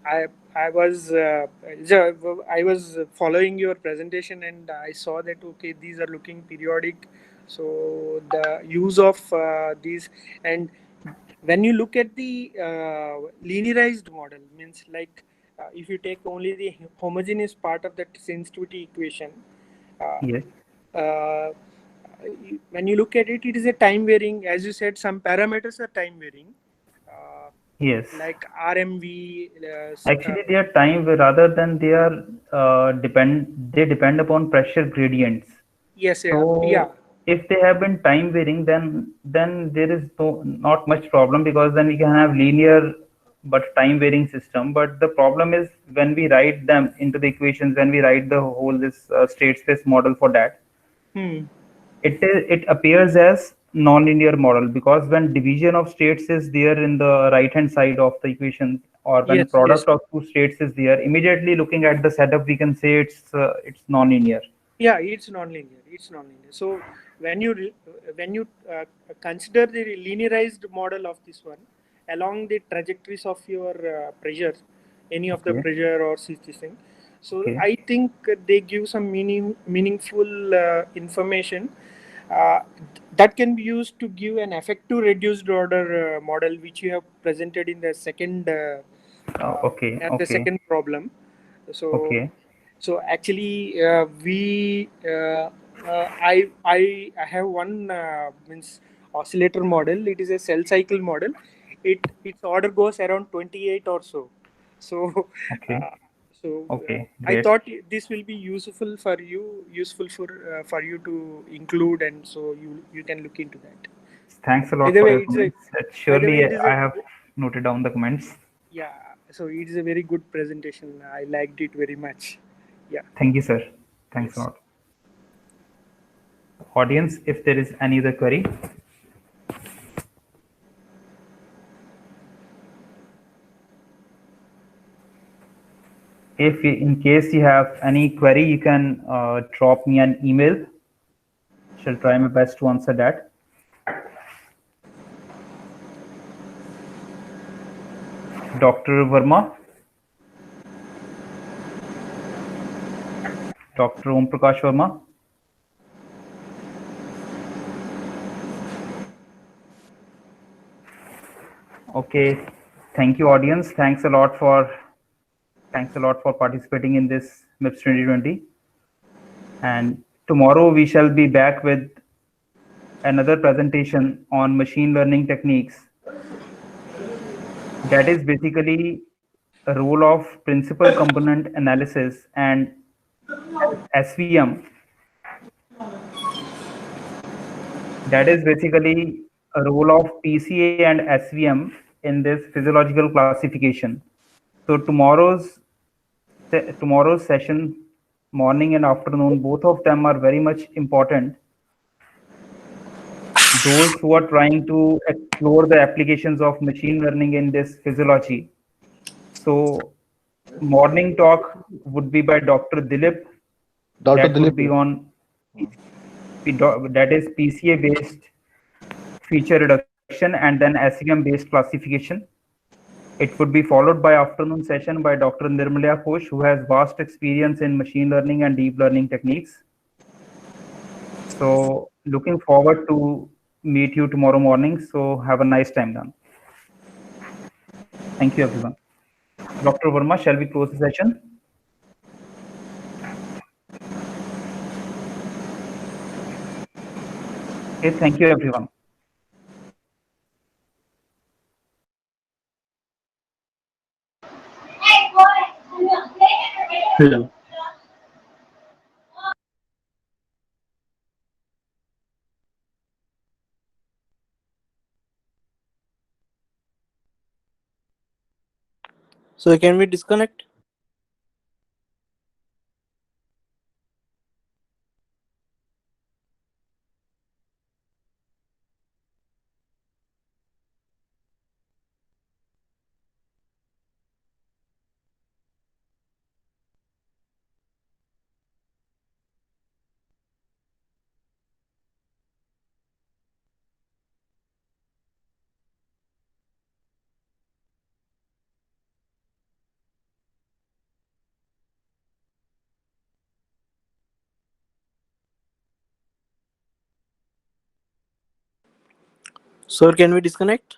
I I was I was following your presentation, and I saw that okay, these are looking periodic. So the use of these, and when you look at the linearized model, means like if you take only the homogeneous part of that sensitivity equation, uh, Yes, uh, when you look at it, it is a time varying. As you said, some parameters are time varying, uh, yes. like RMV. Actually, they are time rather than they are they depend upon pressure gradients. Yes, yeah, So if they have been time varying, then there is not much problem because then we can have linear but time varying system. But the problem is when we write them into the equations, when we write the whole this state space model for that, hmm. it appears as nonlinear model because when division of states is there in the right hand side of the equation or when Yes, product of two states is there, immediately looking at the setup we can say it's nonlinear. yeah. It's nonlinear. It's nonlinear. So when you consider the linearized model of this one along the trajectories of your pressure, any of the Okay, pressure or this thing, so okay, I think they give some meaningful information uh, that can be used to give an effective reduced order model, which you have presented in the second okay, at the okay, second problem. So okay. actually, we I have one means oscillator model. It is a cell cycle model. Its order goes around 28 or so. So Okay. uh, so Okay. I Great. thought this will be useful for you to include, and so you can look into that. Thanks a By lot the for way, your comments. by the way, Surely I have noted down the comments. yeah. So it is a very good presentation. I liked it very much. Yeah. Thank you, sir. Thanks a Yes. lot. Audience, if there is any other query. If in case you have any query, you can drop me an email. Shall try my best to answer that. Dr. Verma, Dr. Om Prakash Verma. Okay, thank you, audience. Thanks a lot for participating in this MIPS 2020. And tomorrow we shall be back with another presentation on machine learning techniques. That is basically a role of principal component analysis and SVM. That is basically a role of PCA and SVM in this physiological classification. So tomorrow's session, morning and afternoon, both of them are very much important. Those who are trying to explore the applications of machine learning in this physiology. So morning talk would be by Dr. Dilip. Dr. That would be Dilip. on that is PCA based feature reduction and then SVM based classification. It would be followed by afternoon session by Dr. Nirmalya Ghosh, who has vast experience in machine learning and deep learning techniques. So looking forward to meet you tomorrow morning. So have a nice time then. Thank you, everyone. Dr. Verma, shall we close the session? Okay, thank you, everyone. Hello. So can we disconnect? Sir, can we disconnect?